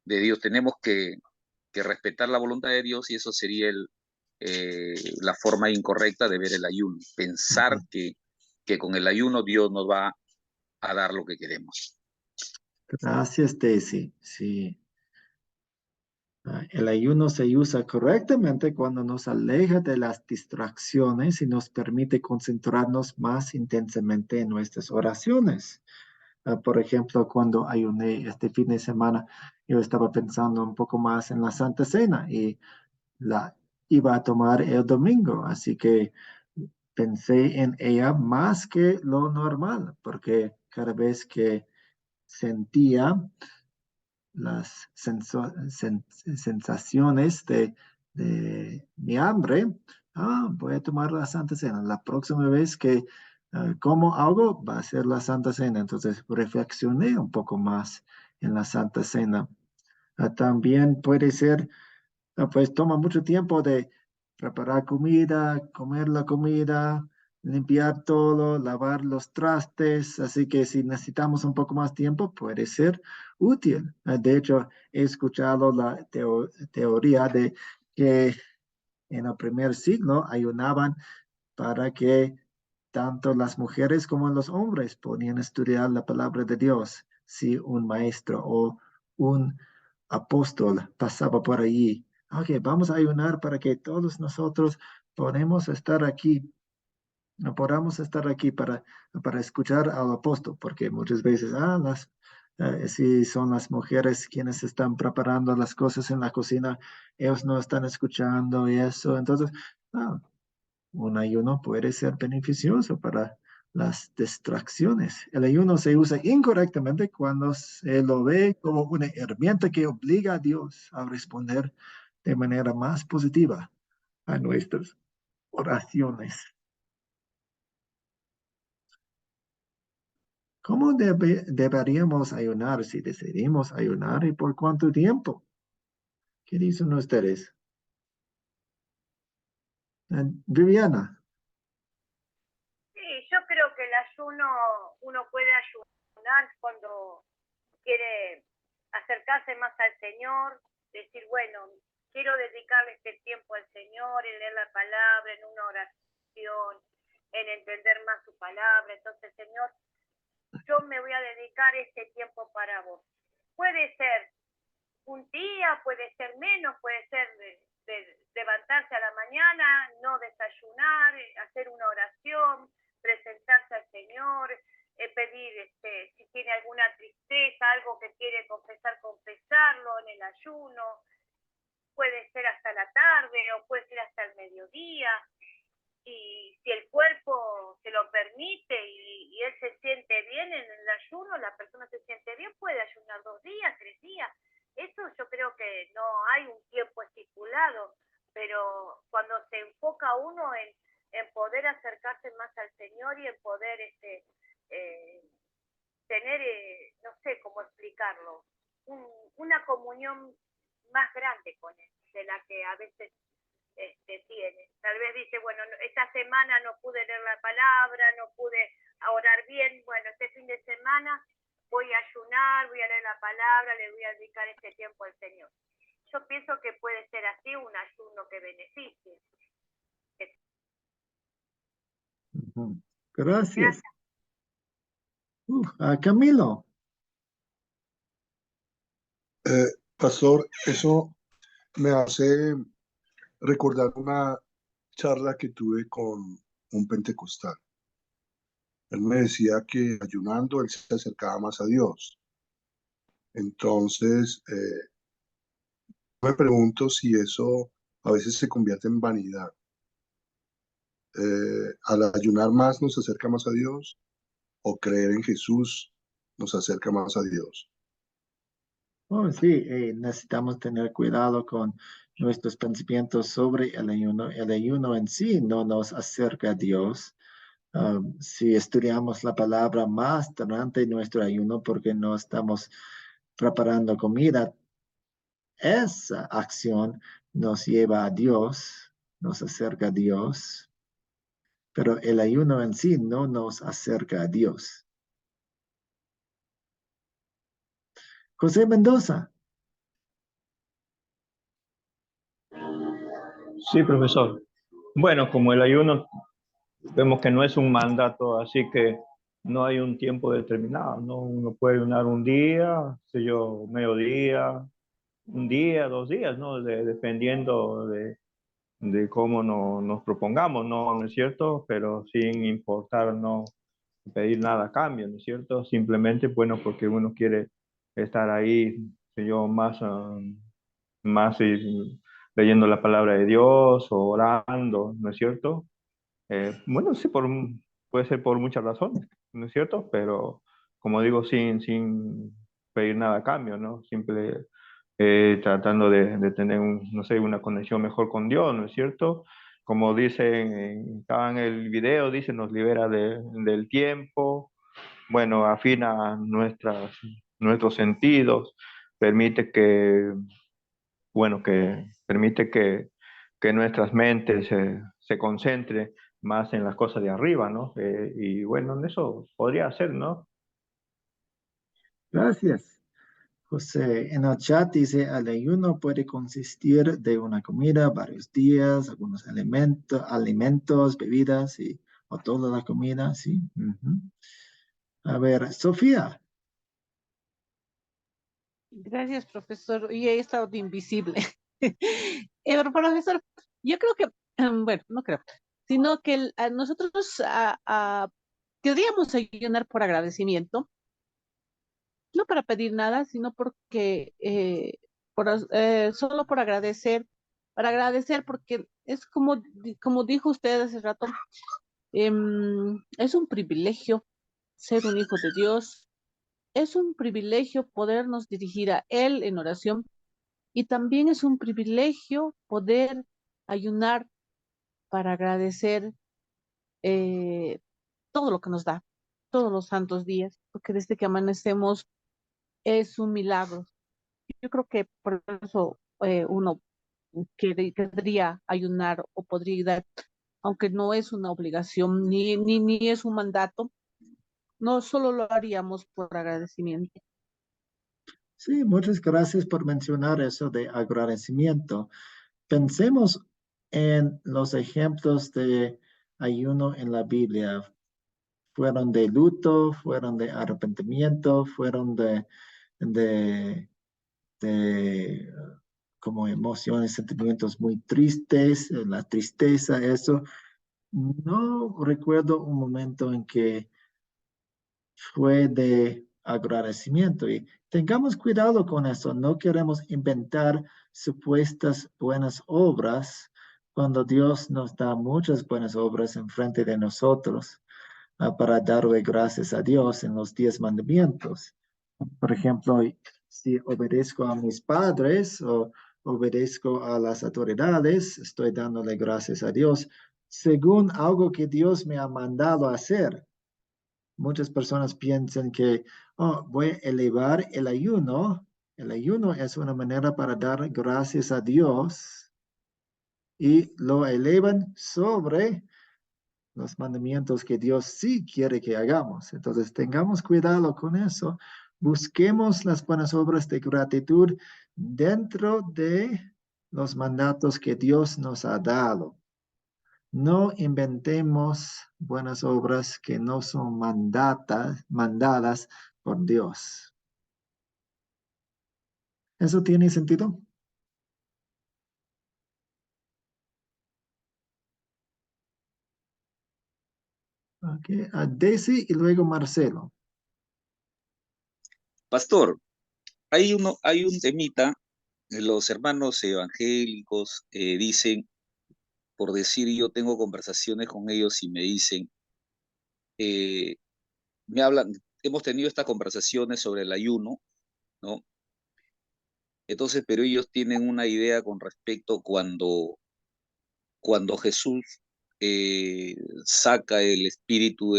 Dios. Tenemos que respetar la voluntad de Dios, y eso sería la forma incorrecta de ver el ayuno. Pensar que con el ayuno Dios nos va a dar lo que queremos. Gracias, Daisy. Sí. El ayuno se usa correctamente cuando nos aleja de las distracciones y nos permite concentrarnos más intensamente en nuestras oraciones. Por ejemplo, cuando ayuné este fin de semana, yo estaba pensando un poco más en la Santa Cena y la iba a tomar el domingo, así que pensé en ella más que lo normal, porque cada vez que sentía las sensaciones de mi hambre, voy a tomar la Santa Cena. La próxima vez que como algo, va a ser la Santa Cena. Entonces reflexioné un poco más en la Santa Cena. También puede ser, pues toma mucho tiempo de preparar comida, comer la comida, limpiar todo, lavar los trastes, así que si necesitamos un poco más tiempo, puede ser útil. De hecho, he escuchado la teoría de que en el primer siglo ayunaban para que tanto las mujeres como los hombres podían estudiar la palabra de Dios. Si un maestro o un apóstol pasaba por allí, ok, vamos a ayunar para que todos nosotros podamos estar aquí, podamos estar aquí para escuchar al apóstol, porque muchas veces, si son las mujeres quienes están preparando las cosas en la cocina, ellos no están escuchando y eso, entonces, un ayuno puede ser beneficioso para las distracciones. El ayuno se usa incorrectamente cuando se lo ve como una herramienta que obliga a Dios a responder de manera más positiva a nuestras oraciones. ¿Cómo deberíamos ayunar si decidimos ayunar y por cuánto tiempo? ¿Qué dicen ustedes? Viviana. Sí, yo creo que el ayuno, uno puede ayunar cuando quiere acercarse más al Señor, decir, bueno, quiero dedicarle este tiempo al Señor, en leer la palabra, en una oración, en entender más su palabra. Entonces, Señor, yo me voy a dedicar este tiempo para vos. Puede ser un día, puede ser menos, puede ser de levantarse a la mañana, no desayunar, hacer una oración, presentarse al Señor, pedir si tiene alguna tristeza, algo que quiere confesar, confesarlo en el ayuno. Puede ser hasta la tarde o puede ser hasta el mediodía. Y si el cuerpo se lo permite y él se siente bien en el ayuno, la persona se siente bien, puede ayunar 2 días, 3 días. Eso yo creo que no hay un tiempo estipulado, pero cuando se enfoca uno en poder acercarse más al Señor y en poder tener, no sé cómo explicarlo, una comunión más grande con Él, de la que a veces tiene. Tal vez dice, bueno, esta semana no pude leer la palabra, no pude orar bien, bueno, este fin de semana voy a ayunar, voy a leer la palabra, le voy a dedicar este tiempo al Señor. Yo pienso que puede ser así un ayuno que beneficie. Gracias. Camilo. Pastor, eso me hace recordar una charla que tuve con un pentecostal. Él me decía que ayunando él se acercaba más a Dios. Entonces, me pregunto si eso a veces se convierte en vanidad. al ayunar más nos acerca más a Dios, o creer en Jesús nos acerca más a Dios. Oh, sí, necesitamos tener cuidado con nuestros pensamientos sobre el ayuno. El ayuno en sí no nos acerca a Dios. Si estudiamos la palabra más durante nuestro ayuno porque no estamos preparando comida, esa acción nos lleva a Dios, nos acerca a Dios, pero el ayuno en sí no nos acerca a Dios. José Mendoza. Sí, profesor. Bueno, como el ayuno vemos que no es un mandato, así que no hay un tiempo determinado, ¿no? Uno puede ayunar un día, sé yo, mediodía, un día, 2 días, ¿no? Dependiendo de cómo nos propongamos, ¿no? ¿No es cierto? Pero sin importar, no pedir nada a cambio, ¿no es cierto? Simplemente, bueno, porque uno quiere estar ahí, sé yo, más leyendo la palabra de Dios o orando, ¿no es cierto? Bueno, sí, puede ser por muchas razones, ¿no es cierto? Pero, como digo, sin pedir nada a cambio, ¿no? Simple tratando de tener, no sé, una conexión mejor con Dios, ¿no es cierto? Como dicen, estaba en el video, dice, nos libera del tiempo, bueno, afina nuestros sentidos, permite permite que nuestras mentes se concentren más en las cosas de arriba, ¿no? Y bueno, en eso podría ser, ¿no? Gracias. José, en el chat dice, el ayuno puede consistir de una comida, varios días, algunos alimentos, bebidas, o toda la comida, sí. A ver, Sofía. Gracias, profesor. Y he estado de invisible. Pero, profesor, yo creo que, bueno, no creo, sino que nosotros querríamos ayunar por agradecimiento, no para pedir nada, sino porque solo por agradecer, para agradecer, porque es como dijo usted hace rato, es un privilegio ser un hijo de Dios, es un privilegio podernos dirigir a Él en oración y también es un privilegio poder ayunar para agradecer eh, todo lo que nos da, todos los santos días, porque desde que amanecemos es un milagro. Yo creo que por eso uno querría ayunar o podría ayudar, aunque no es una obligación ni es un mandato, no solo lo haríamos por agradecimiento. Sí, muchas gracias por mencionar eso de agradecimiento. Pensemos en los ejemplos de ayuno en la Biblia. Fueron de luto, fueron de arrepentimiento, fueron de, de como emociones, sentimientos muy tristes, la tristeza, eso. No recuerdo un momento en que fue de agradecimiento y tengamos cuidado con eso. No queremos inventar supuestas buenas obras cuando Dios nos da muchas buenas obras en frente de nosotros para darle gracias a Dios en los 10 mandamientos. Por ejemplo, si obedezco a mis padres o obedezco a las autoridades, estoy dándole gracias a Dios según algo que Dios me ha mandado a hacer. Muchas personas piensan que voy a elevar el ayuno. El ayuno es una manera para dar gracias a Dios y lo elevan sobre los mandamientos que Dios sí quiere que hagamos. Entonces, tengamos cuidado con eso. Busquemos las buenas obras de gratitud dentro de los mandatos que Dios nos ha dado. No inventemos buenas obras que no son mandadas por Dios. ¿Eso tiene sentido? Okay. A Daisy y luego Marcelo. Pastor, hay un temita, los hermanos evangélicos dicen por decir, yo tengo conversaciones con ellos y me dicen, me hablan, hemos tenido estas conversaciones sobre el ayuno, ¿no? Entonces, pero ellos tienen una idea con respecto cuando Jesús saca el espíritu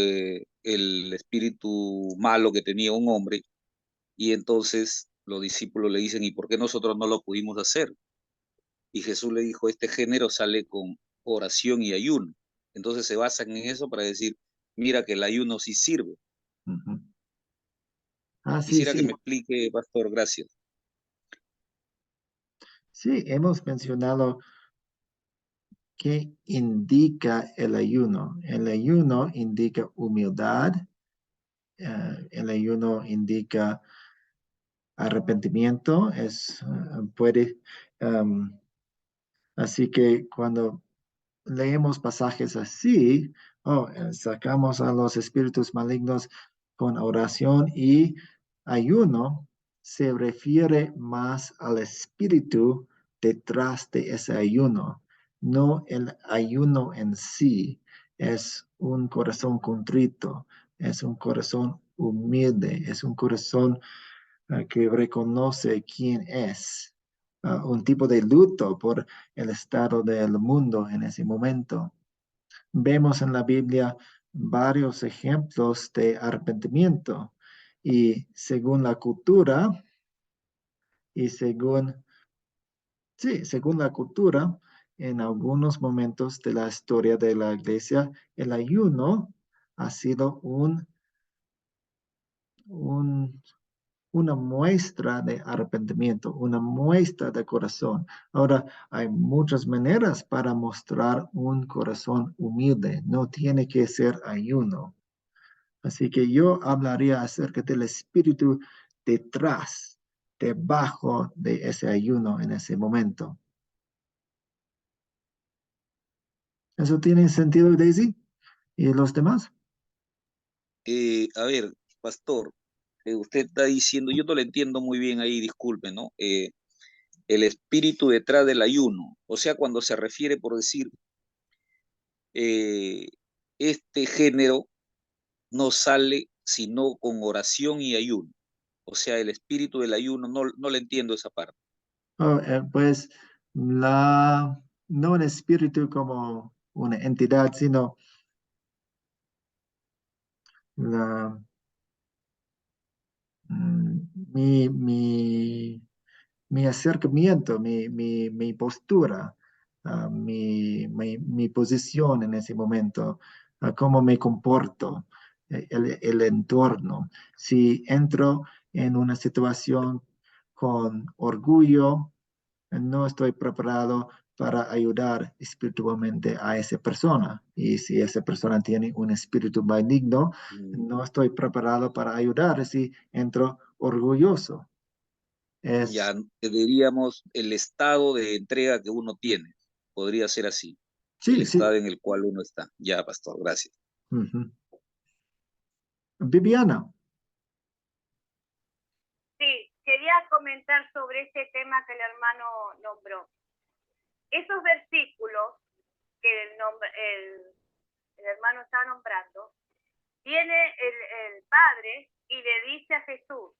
malo que tenía un hombre, y entonces los discípulos le dicen, ¿y por qué nosotros no lo pudimos hacer? Y Jesús le dijo, este género sale con oración y ayuno. Entonces se basan en eso para decir, mira que el ayuno sí sirve. Ujú. Ah, sí, Quisiera que sí. me explique, pastor, gracias. Sí, hemos mencionado qué indica el ayuno. El ayuno indica humildad, el ayuno indica arrepentimiento, puede, um, así que cuando leemos pasajes así, sacamos a los espíritus malignos con oración y ayuno, se refiere más al espíritu detrás de ese ayuno, no el ayuno en sí. Es un corazón contrito, es un corazón humilde, es un corazón que reconoce quién es, un tipo de luto por el estado del mundo en ese momento. Vemos en la Biblia varios ejemplos de arrepentimiento y según la cultura y según la cultura, en algunos momentos de la historia de la iglesia, el ayuno ha sido un una muestra de arrepentimiento, una muestra de corazón. Ahora, hay muchas maneras para mostrar un corazón humilde. No tiene que ser ayuno. Así que yo hablaría acerca del espíritu detrás, debajo de ese ayuno en ese momento. ¿Eso tiene sentido, Daisy? ¿Y los demás? A ver, pastor, usted está diciendo, yo no le entiendo muy bien ahí, disculpe, ¿no? El espíritu detrás del ayuno, o sea, cuando se refiere, por decir, eh, este género no sale sino con oración y ayuno. O sea, el espíritu del ayuno, no le entiendo esa parte. Pues no un espíritu como una entidad, sino la, mm, mi, mi, mi acercamiento, mi postura, mi posición en ese momento, cómo me comporto, el entorno. Si entro en una situación con orgullo, no estoy preparado para ayudar espiritualmente a esa persona. Y si esa persona tiene un espíritu maligno, no estoy preparado para ayudar si entro orgulloso. Ya diríamos el estado de entrega que uno tiene. Podría ser así. El Sí, estado sí. en el cual uno está. Ya, pastor, gracias. Ujú. Viviana. Sí, quería comentar sobre este tema que el hermano nombró. Esos versículos que el hermano está nombrando, viene el Padre y le dice a Jesús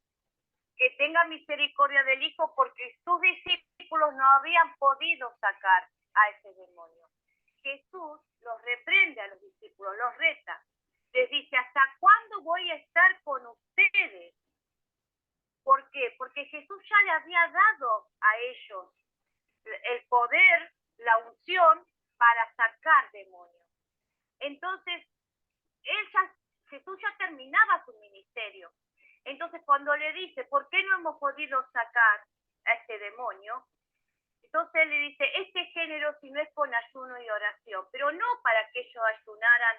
que tenga misericordia del Hijo porque sus discípulos no habían podido sacar a ese demonio. Jesús los reprende a los discípulos, los reta. Les dice, ¿hasta cuándo voy a estar con ustedes? ¿Por qué? Porque Jesús ya le había dado a ellos el poder, la unción para sacar demonios. Entonces, Jesús ya terminaba su ministerio. Entonces, cuando le dice, ¿por qué no hemos podido sacar a este demonio? Entonces él le dice, este género si no es con ayuno y oración, pero no para que ellos ayunaran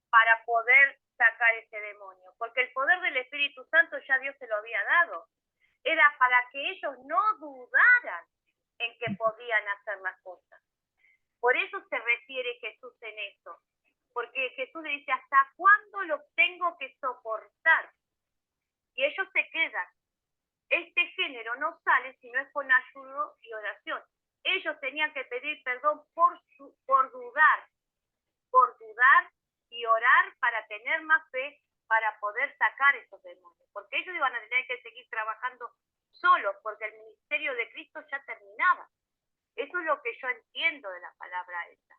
para poder sacar ese demonio, porque el poder del Espíritu Santo ya Dios se lo había dado. Era para que ellos no dudaran en que podían hacer las cosas. Por eso se refiere Jesús en eso, porque Jesús le dice, ¿hasta cuándo los tengo que soportar? Y ellos se quedan. Este género no sale si no es con ayuno y oración. ellos tenían que pedir perdón por dudar y orar para tener más fe para poder sacar esos demonios, porque ellos iban a tener que seguir trabajando solos, porque el ministerio de Cristo ya terminaba. Eso es lo que yo entiendo de la palabra esa.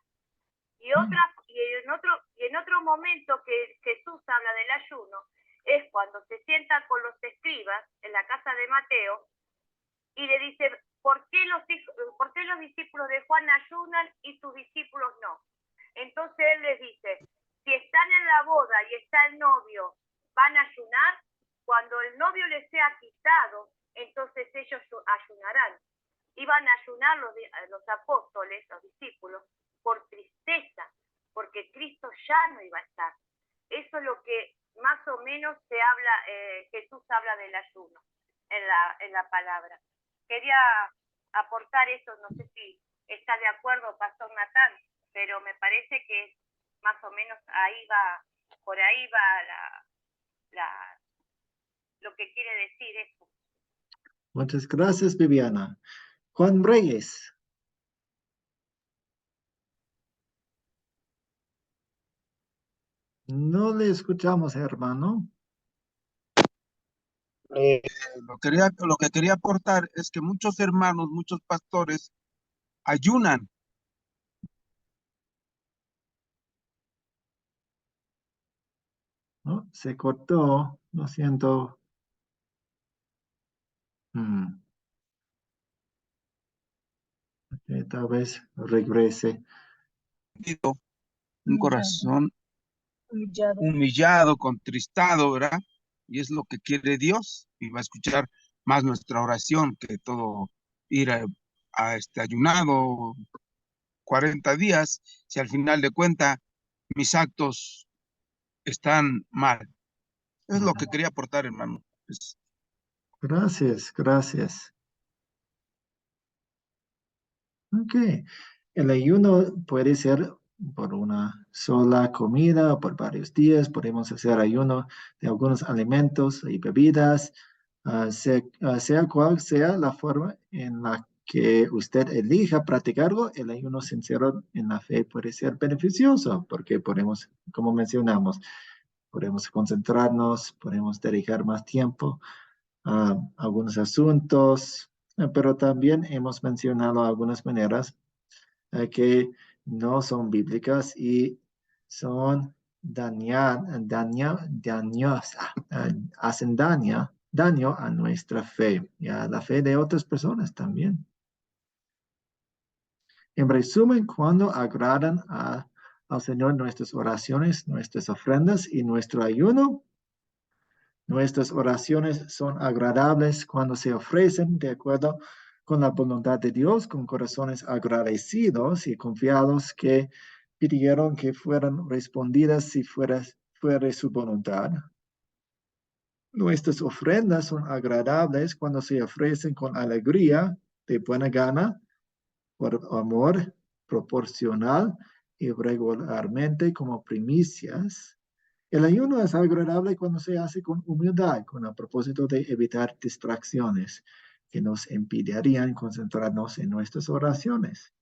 Y en otro momento que Jesús habla del ayuno, es cuando se sienta con los escribas en la casa de Mateo y le dice, ¿por qué los discípulos de Juan ayunan y tus discípulos no? Entonces él les dice, si están en la boda y está el novio, ¿van a ayunar? Cuando el novio les sea quitado, entonces ellos ayunarán. Iban a ayunar los apóstoles, los discípulos, por tristeza, porque Cristo ya no iba a estar. Eso es lo que más o menos se habla, Jesús habla del ayuno en la palabra. Quería aportar eso, no sé si está de acuerdo Pastor Natán, pero me parece que más o menos por ahí va lo que quiere decir eso. Muchas gracias, Viviana. Juan Reyes. No le escuchamos, hermano. Lo que quería aportar es que muchos hermanos, muchos pastores ayunan. ¿No? Se cortó, lo siento. Tal vez regrese. Un corazón humillado, contristado, ¿verdad? Y es lo que quiere Dios, y va a escuchar más nuestra oración que todo ir a ayunado 40 días, si al final de cuentas mis actos están mal. Es lo que quería aportar, hermano. Gracias, gracias. Ok. El ayuno puede ser por una sola comida o por varios días. Podemos hacer ayuno de algunos alimentos y bebidas, sea cual sea la forma en la que usted elija practicarlo. El ayuno sincero en la fe puede ser beneficioso porque podemos, como mencionamos, podemos concentrarnos, podemos dedicar más tiempo a algunos asuntos, pero también hemos mencionado algunas maneras que no son bíblicas y son hacen daño a nuestra fe y a la fe de otras personas también. En resumen, cuando agradan al Señor nuestras oraciones, nuestras ofrendas y nuestro ayuno, nuestras oraciones son agradables cuando se ofrecen de acuerdo con la voluntad de Dios, con corazones agradecidos y confiados que pidieron que fueran respondidas si fuera su voluntad. Nuestras ofrendas son agradables cuando se ofrecen con alegría, de buena gana, por amor proporcional y regularmente como primicias. El ayuno es agradable cuando se hace con humildad, con el propósito de evitar distracciones que nos impedirían concentrarnos en nuestras oraciones.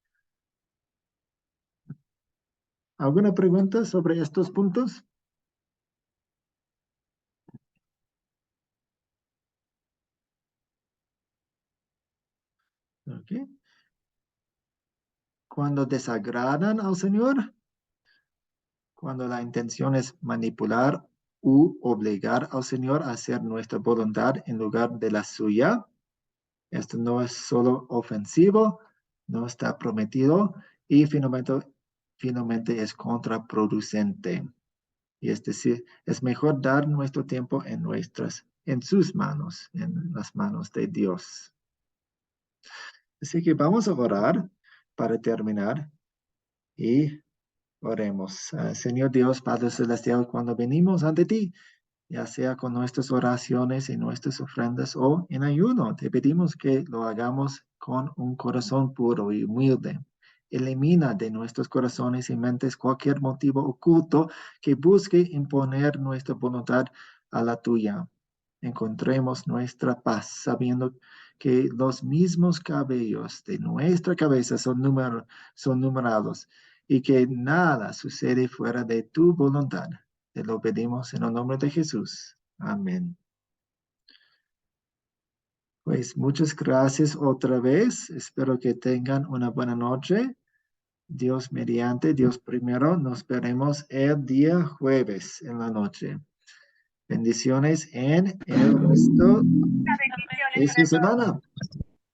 ¿Alguna pregunta sobre estos puntos? Okay. Cuando desagradan al Señor, cuando la intención es manipular u obligar al Señor a hacer nuestra voluntad en lugar de la suya, esto no es solo ofensivo, no está prometido y finalmente es contraproducente. Y es decir, es mejor dar nuestro tiempo en sus manos, en las manos de Dios. Así que vamos a orar para terminar y oremos. Señor Dios, Padre Celestial, cuando venimos ante ti, ya sea con nuestras oraciones y nuestras ofrendas o en ayuno, te pedimos que lo hagamos con un corazón puro y humilde. Elimina de nuestros corazones y mentes cualquier motivo oculto que busque imponer nuestra voluntad a la tuya. Encontremos nuestra paz sabiendo que los mismos cabellos de nuestra cabeza son numerados y que nada sucede fuera de tu voluntad. Te lo pedimos en el nombre de Jesús. Amén. Pues muchas gracias otra vez. Espero que tengan una buena noche. Dios mediante, Dios primero. Nos veremos el día jueves en la noche. Bendiciones en el resto de su semana.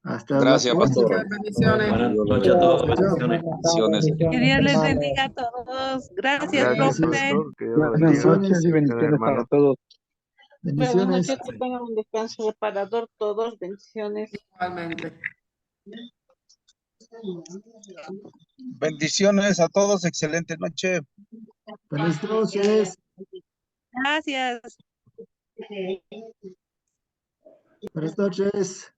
Hasta Gracias, la próxima. pastor. Bendiciones. Buenas noches a todos. Bendiciones. Bendiciones. Que Dios les bendiga a todos. Gracias, Gracias, profe. pastor. Que Dios lo Buenas bendiga. noches y bendiciones hermano. para todos. Buenas Bendiciones. noches, que tengan un descanso reparador todos. Bendiciones. Igualmente. Bendiciones a todos, excelente noche. Buenas noches. Gracias. Buenas noches.